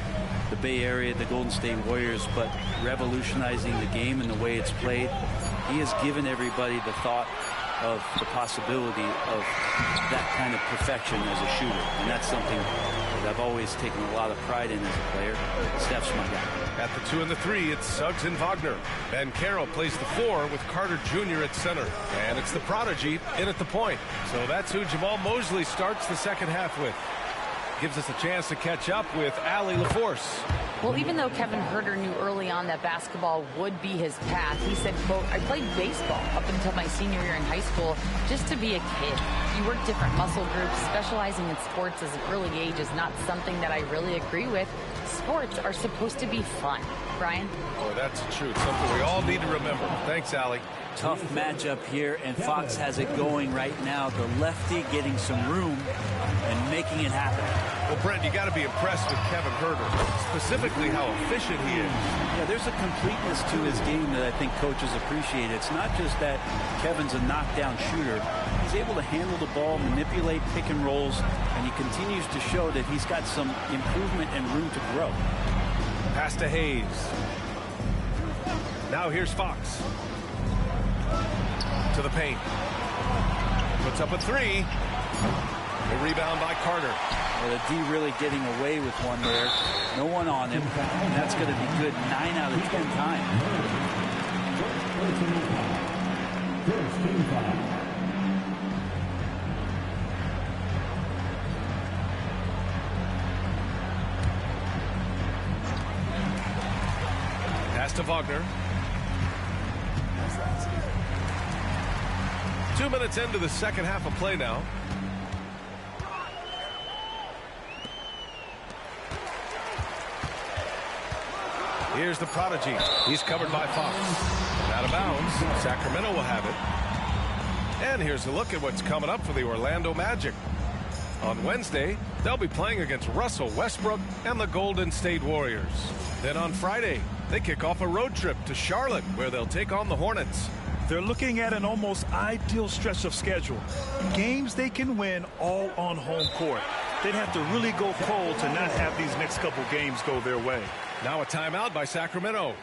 the Bay Area, the Golden State Warriors, but revolutionizing the game and the way it's played. He has given everybody the thought of the possibility of that kind of perfection as a shooter. And that's something that I've always taken a lot of pride in as a player. Steph's my guy. At the 2 and the 3, it's Suggs and Wagner. Ben Carroll plays the 4 with Carter Jr. at center. And it's the prodigy in at the point. So that's who Jamal Mosley starts the second half with. Gives us a chance to catch up with Allie LaForce. Well, even though Kevin Huerter knew early on that basketball would be his path, he said, quote, I played baseball up until my senior year in high school just to be a kid. You work different muscle groups. Specializing in sports as an early age is not something that I really agree with. Sports are supposed to be fun. Brian? Oh, that's the truth. Something we all need to remember. Thanks, Allie. Tough matchup here, and Fox has it going right now. The lefty getting some room and making it happen. Well, Brent, you got to be impressed with Kevin Huerter, specifically how efficient he is. Yeah, there's a completeness to his game that I think coaches appreciate. It's not just that Kevin's a knockdown shooter. He's able to handle the ball, manipulate pick and rolls, and he continues to show that he's got some improvement and room to grow. Pass to Hayes. Now here's Fox. To the paint. Puts up a 3. The rebound by Carter. Well, the D really getting away with one there. No one on him. And that's going to be good 9 out of 10 times. Pass to Wagner. 2 minutes into the second half of play now. Here's the prodigy. He's covered by Fox. Out of bounds. Sacramento will have it. And here's a look at what's coming up for the Orlando Magic. On Wednesday, they'll be playing against Russell Westbrook and the Golden State Warriors. Then on Friday, they kick off a road trip to Charlotte, where they'll take on the Hornets. They're looking at an almost ideal stretch of schedule. Games they can win all on home court. they'd have to really go cold to not have these next couple games go their way. Now a timeout by Sacramento.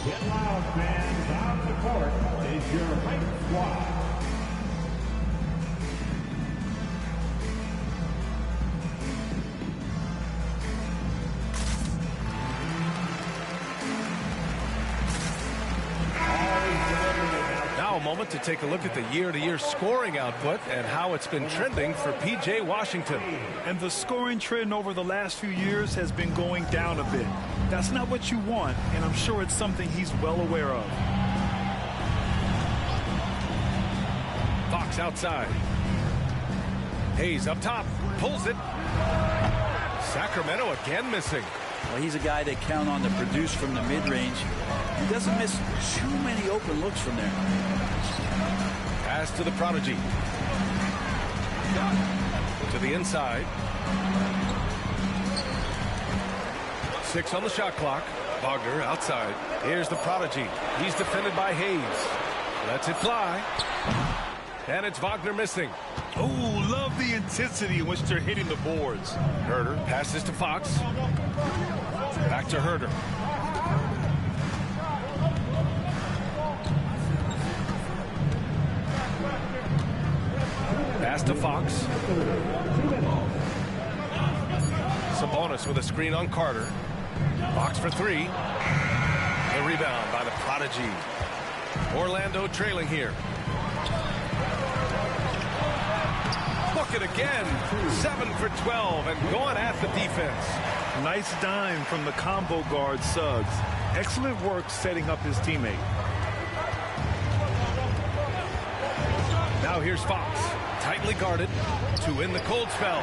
Get loud, fans. On the court is your Mike Squad. Now a moment to take a look at the year-to-year scoring output and how it's been trending for P.J. Washington. And the scoring trend over the last few years has been going down a bit. That's not what you want, and I'm sure it's something he's well aware of. Fox outside. Hayes up top. Pulls it. Sacramento again missing. Well, he's a guy they count on to produce from the mid-range. He doesn't miss too many open looks from there. Pass to the prodigy. To the inside. 6 on the shot clock. Wagner outside. Here's the prodigy. He's defended by Hayes. Lets it fly. And it's Wagner missing. Oh, love the intensity in which they're hitting the boards. Herder passes to Fox. Back to Herder. Pass to Fox. Sabonis with a screen on Carter. Fox for 3. The rebound by the prodigy. Orlando trailing here. Bucket again. 7 for 12 and going at the defense. Nice dime from the combo guard Suggs. Excellent work setting up his teammate. Now here's Fox. Tightly guarded to win the cold spell.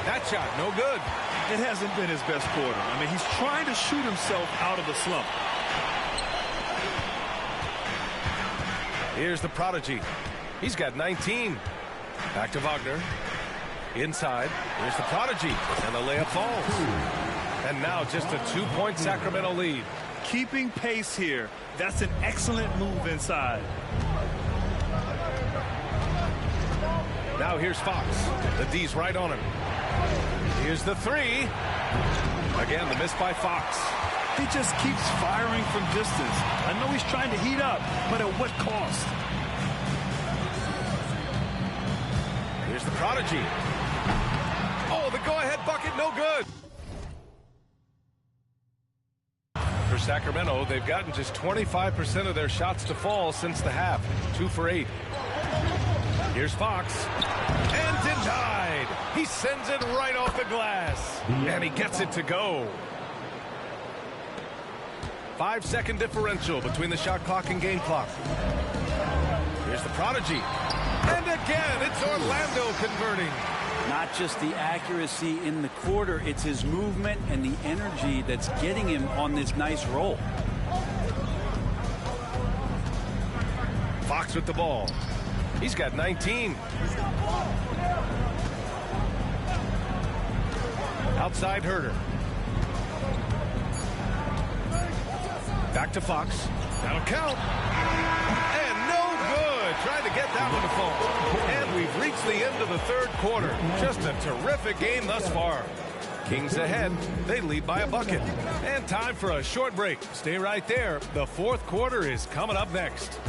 That shot no good. It hasn't been his best quarter. I mean, he's trying to shoot himself out of the slump. Here's the prodigy. He's got 19. Back to Wagner. Inside. Here's the prodigy. And the layup falls. And now just a 2-point Sacramento lead. Keeping pace here. That's an excellent move inside. Now here's Fox. The D's right on him. Here's the 3. Again, the miss by Fox. He just keeps firing from distance. I know he's trying to heat up, but at what cost? Here's the prodigy. Oh, the go-ahead bucket, no good. For Sacramento, they've gotten just 25% of their shots to fall since the half. 2 for 8. Here's Fox. And denied. He sends it right off the glass. And he gets it to go. 5-second differential between the shot clock and game clock. Here's the prodigy. And again, it's Orlando converting. Not just the accuracy in the quarter, it's his movement and the energy that's getting him on this nice roll. Fox with the ball. He's got 19. Outside Herder. Back to Fox. That'll count. And no good. Trying to get that one to fall. And we've reached the end of the third quarter. Just a terrific game thus far. Kings ahead. They lead by a bucket. And time for a short break. Stay right there. The fourth quarter is coming up next.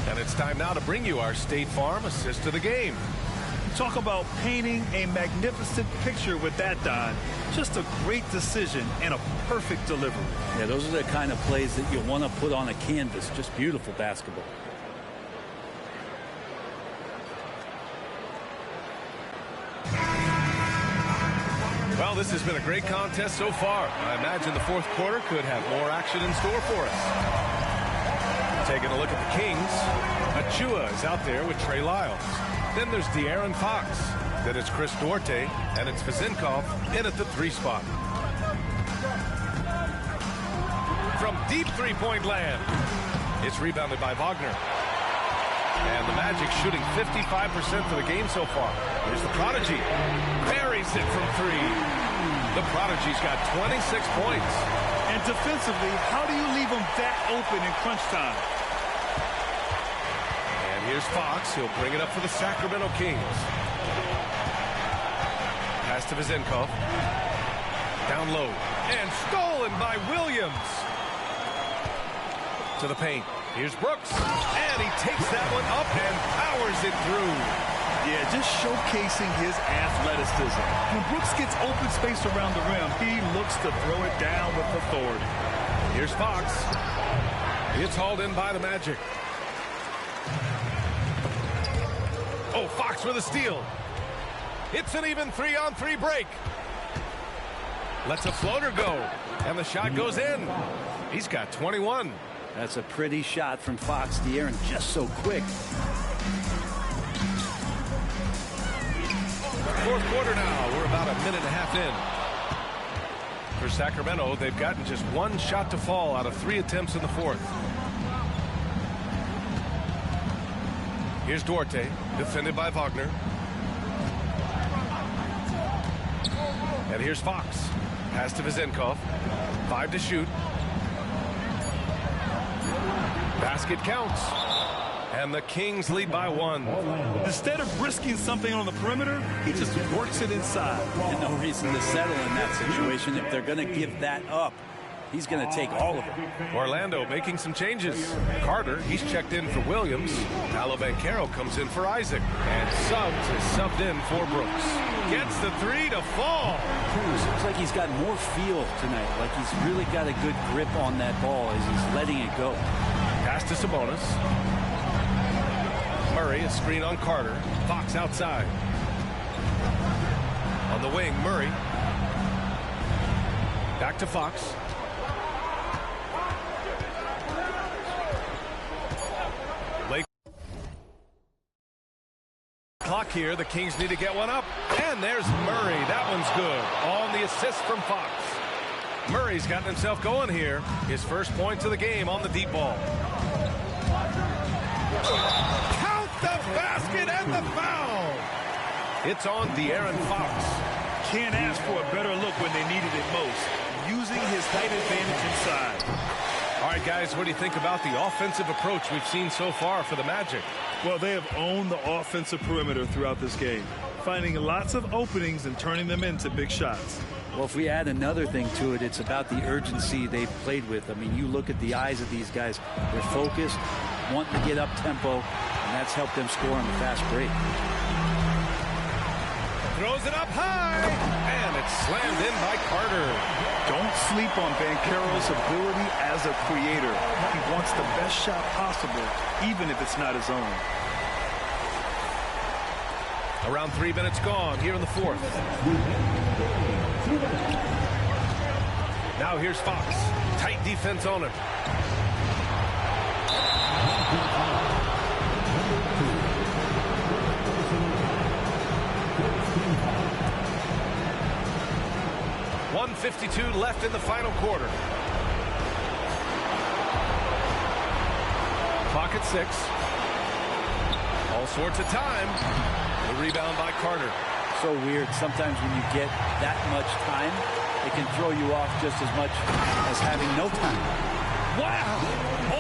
And it's time now to bring you our State Farm assist of the game. Talk about painting a magnificent picture with that, Don. Just a great decision and a perfect delivery. Yeah, those are the kind of plays that you want to put on a canvas. Just beautiful basketball. Well, this has been a great contest so far. I imagine the fourth quarter could have more action in store for us. Taking a look at the Kings, Achua is out there with Trey Lyles. Then there's De'Aaron Fox. Then it's Chris Duarte, and it's Vezenkov in at the 3 spot. From deep three-point land, it's rebounded by Wagner. And the Magic shooting 55% for the game so far. Here's the Prodigy. Buries it from 3. The Prodigy's got 26 points. And defensively, how do you leave them that open in crunch time? And here's Fox. He'll bring it up for the Sacramento Kings. Pass to Vezenkov. Down low. And stolen by Williams. To the paint. Here's Brooks. And he takes that one up and powers it through. Yeah, just showcasing his athleticism. When Brooks gets open space around the rim, he looks to throw it down with authority. Here's Fox. It's hauled in by the Magic. Oh, Fox with a steal. It's an even 3-on-3 break. Lets a floater go. And the shot goes in. He's got 21. That's a pretty shot from Fox. De'Aaron just so quick. Fourth quarter now. We're about a minute and a half in. For Sacramento, they've gotten just 1 shot to fall out of 3 attempts in the fourth. Here's Duarte, defended by Wagner. And here's Fox. Pass to Vezenkov. 5 to shoot. Basket counts. And the Kings lead by 1. Instead of risking something on the perimeter, he just works it inside. And no reason to settle in that situation. If they're going to give that up, he's going to take all of it. Orlando making some changes. Carter, he's checked in for Williams. Paolo Banchero comes in for Isaac. And Suggs is subbed in for Brooks. Gets the 3 to fall. Looks like he's got more feel tonight. Like he's really got a good grip on that ball as he's letting it go. Pass to Sabonis. Murray, a screen on Carter. Fox outside. On the wing, Murray. Back to Fox. Late clock here. The Kings need to get one up. And there's Murray. That one's good. On the assist from Fox. Murray's gotten himself going here. His first points of the game on the deep ball. Count the basket and the foul. It's on De'Aaron Fox. Can't ask for a better look when they needed it most. Using his height advantage inside. All right, guys, what do you think about the offensive approach we've seen so far for the Magic? Well, they have owned the offensive perimeter throughout this game, finding lots of openings and turning them into big shots. Well, if we add another thing to it, it's about the urgency they've played with. I mean, you look at the eyes of these guys. They're focused, wanting to get up tempo, and that's helped them score on the fast break. Throws it up high, and it's slammed in by Carter. Don't sleep on Banchero's ability as a creator. He wants the best shot possible, even if it's not his own. Around 3 minutes gone here in the fourth. Now here's Fox. Tight defense on him. .152 left in the final quarter. Clock at 6. All sorts of time. The rebound by Carter. So weird. Sometimes when you get that much time, it can throw you off just as much as having no time. Wow!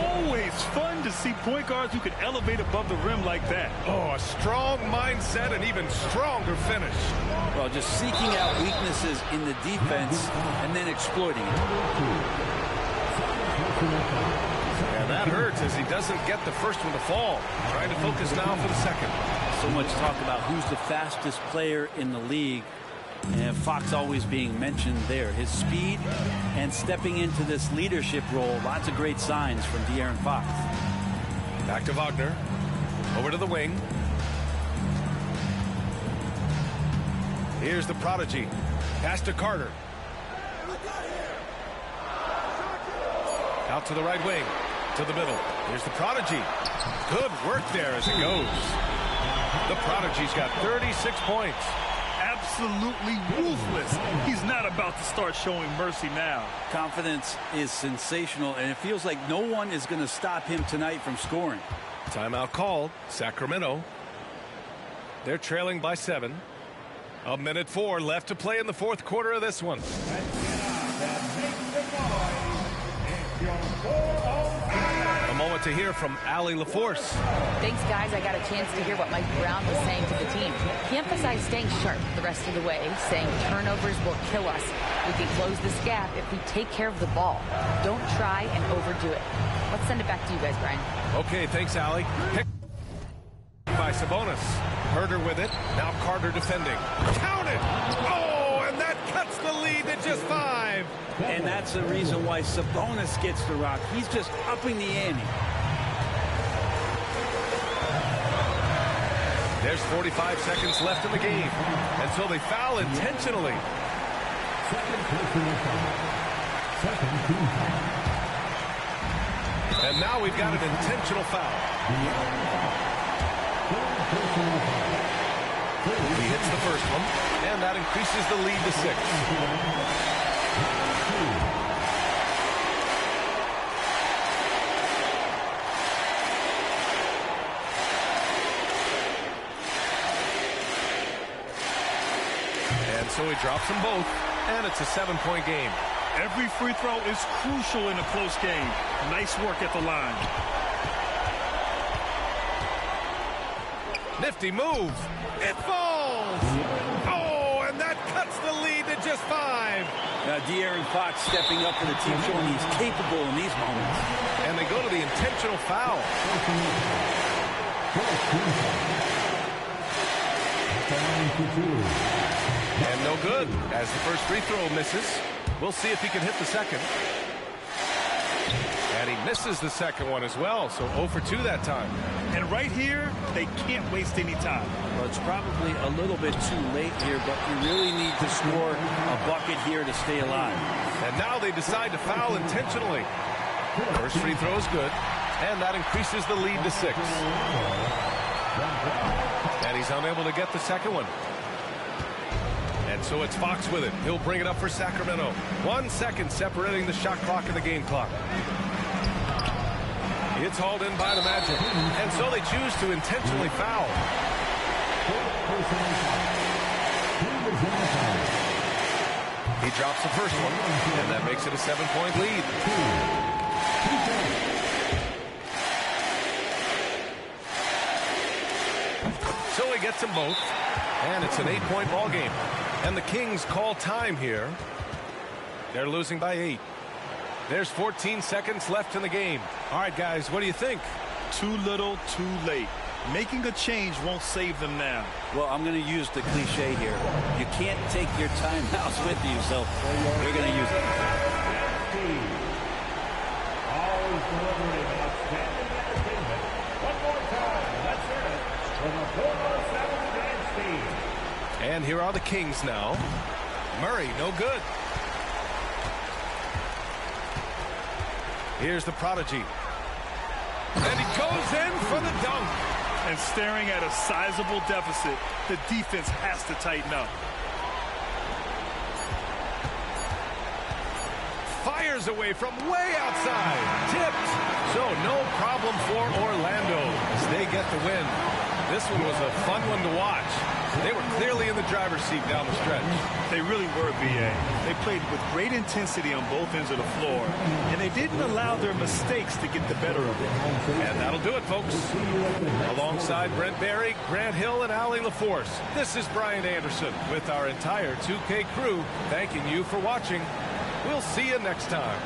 Always fun to see point guards who can elevate above the rim like that. Oh, a strong mindset and even stronger finish. Well, just seeking out weaknesses in the defense and then exploiting it. And that hurts as he doesn't get the first one to fall. Trying to focus now for the second. So much talk about who's the fastest player in the league. And Fox always being mentioned there. His speed and stepping into this leadership role. Lots of great signs from De'Aaron Fox. Back to Wagner. Over to the wing. Here's the Prodigy. Pass to Carter. Out to the right wing. To the middle. Here's the Prodigy. Good work there as it goes. The Prodigy's got 36 points. Absolutely ruthless. He's not about to start showing mercy now. Confidence is sensational, and it feels like no one is going to stop him tonight from scoring. Timeout called. Sacramento. They're trailing by 7. 1:04 left to play in the fourth quarter of this one. A moment to hear from Allie LaForce. Thanks, guys. I got a chance to hear what Mike Brown was saying to the team. He emphasized staying sharp the rest of the way, saying turnovers will kill us. We can close this gap if we take care of the ball. Don't try and overdo it. Let's send it back to you guys, Brian. Okay, thanks, Allie. Pick by Sabonis. Herder with it. Now Carter defending. Count it! Oh, and that cuts the lead to just 5. And that's the reason why Sabonis gets the rock. He's just upping the ante. There's 45 seconds left in the game. And so they foul intentionally. And now we've got an intentional foul. He hits the first one, and that increases the lead to 6. And so he drops them both, and it's a 7-point game. Every free throw is crucial in a close game. Nice work at the line. Nifty move. It falls. Oh, and that cuts the lead to just 5. De'Aaron Fox stepping up for the team, showing he's capable in these moments. And they go to the intentional foul. And no good as the first free throw misses. We'll see if he can hit the second. And he misses the second one as well, so 0 for 2 that time. And right here, they can't waste any time. Well, it's probably a little bit too late here, but you really need to score a bucket here to stay alive. And now they decide to foul intentionally. First free throw is good, and that increases the lead to 6. And he's unable to get the second one. And so it's Fox with it. He'll bring it up for Sacramento. 1 second separating the shot clock and the game clock. It's hauled in by the Magic. And so they choose to intentionally foul. He drops the first one, and that makes it a 7-point lead. So he gets them both, and it's an 8-point ball game. And the Kings call time here. They're losing by 8. There's 14 seconds left in the game. All right, guys, what do you think? Too little, too late. Making a change won't save them now. Well, I'm going to use the cliche here. You can't take your timeouts with you, so you're going to use it. Always delivering outstanding entertainment. One more time, let's hear it from the 407 Grandstand. And here are the Kings now. Murray, no good. Here's the Prodigy. And he goes in for the dunk. And staring at a sizable deficit, the defense has to tighten up. Fires away from way outside. Tipped. So no problem for Orlando as they get the win. This one was a fun one to watch. They were clearly in the driver's seat down the stretch. They really were, B.A. They played with great intensity on both ends of the floor, and they didn't allow their mistakes to get the better of them. And that'll do it, folks. Alongside Brent Barry, Grant Hill, and Allie LaForce, this is Brian Anderson with our entire 2K crew thanking you for watching. We'll see you next time.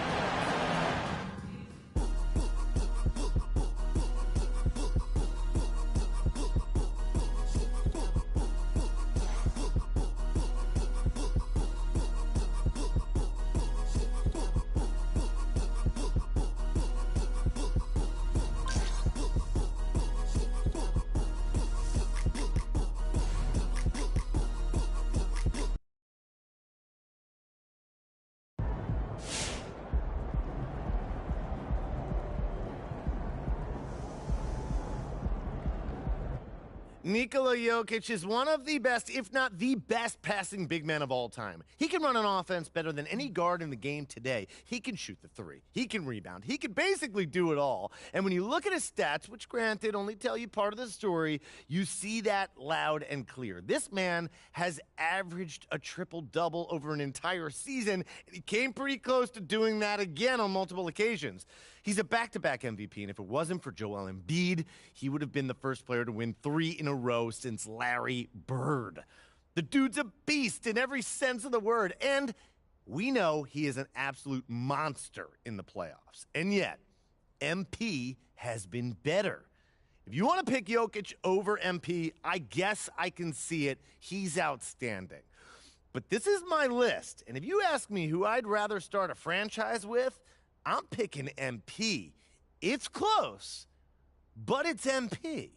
Nikola Jokic is one of the best, if not the best, passing big man of all time. He can run an offense better than any guard in the game today. He can shoot the three. He can rebound. He can basically do it all. And when you look at his stats, which granted only tell you part of the story, you see that loud and clear. This man has averaged a triple-double over an entire season, and he came pretty close to doing that again on multiple occasions. He's a back-to-back MVP, and if it wasn't for Joel Embiid, he would have been the first player to win 3 in a row since Larry Bird. The dude's a beast in every sense of the word, and we know he is an absolute monster in the playoffs. And yet, MP has been better. If you want to pick Jokic over MP, I guess I can see it. He's outstanding. But this is my list, and if you ask me who I'd rather start a franchise with, I'm picking MP. It's close, but it's MP.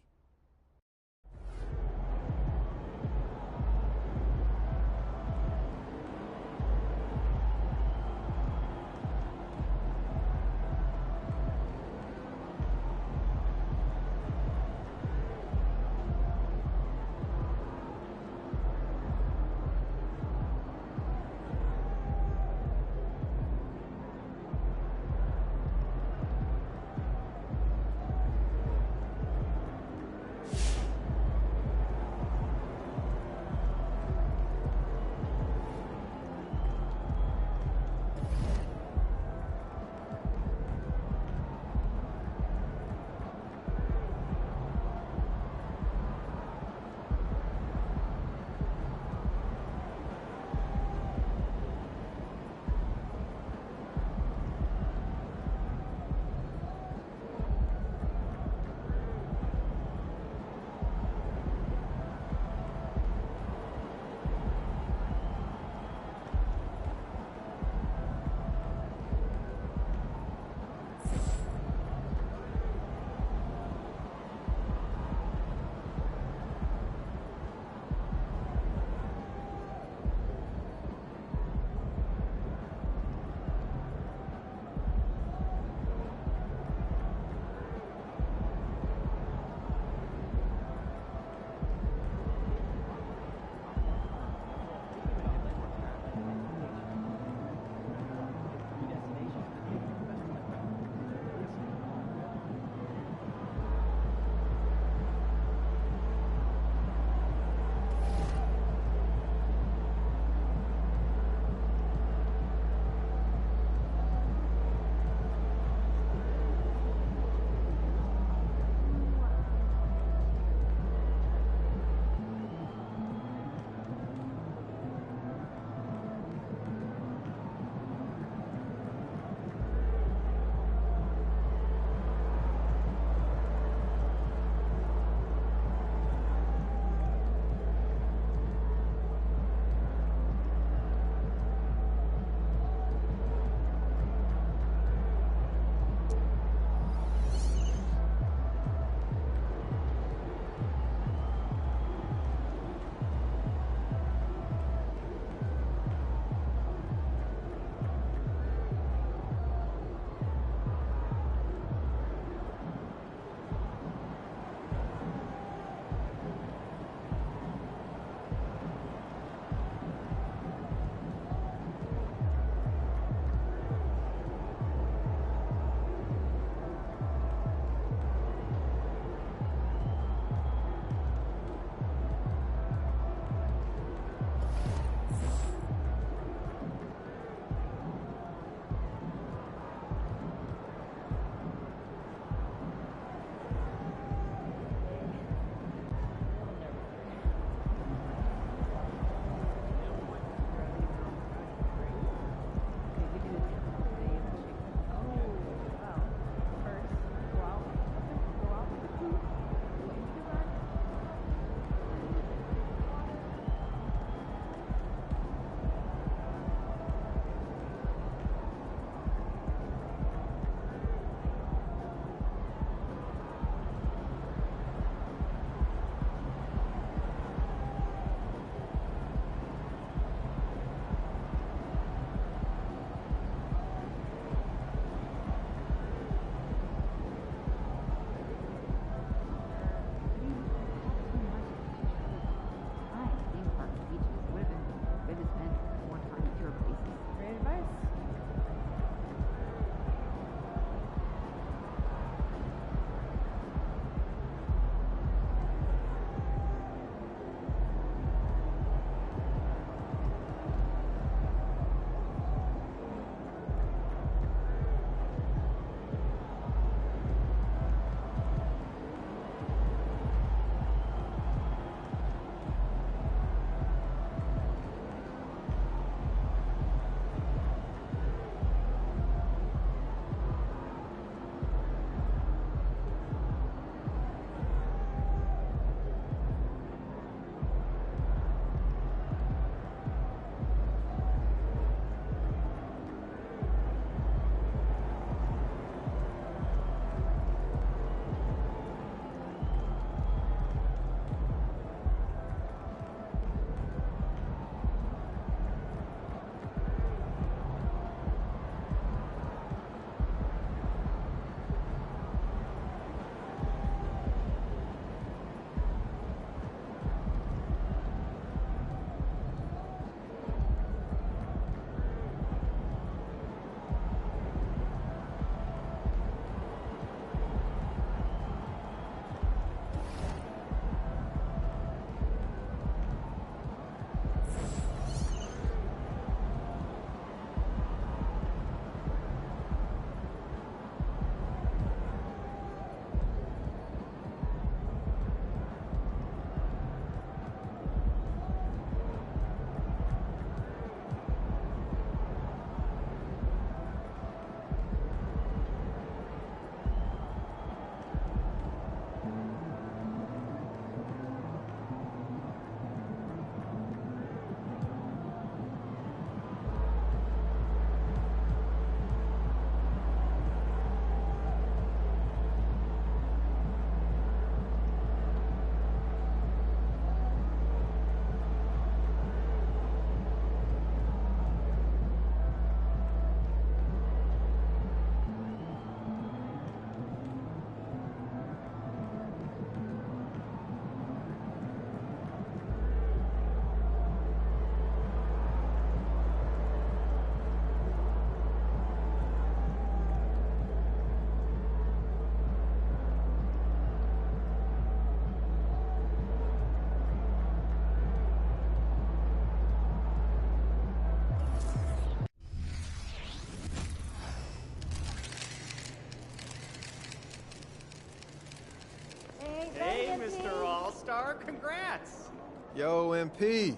Hey, Mr. All-Star, congrats! Yo, MP, you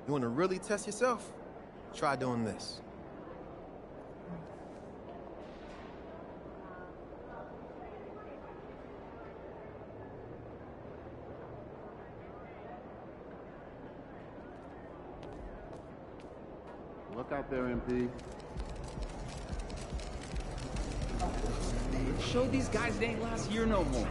want to really test yourself? Try doing this. Look out there, MP. Show these guys they ain't last year no more.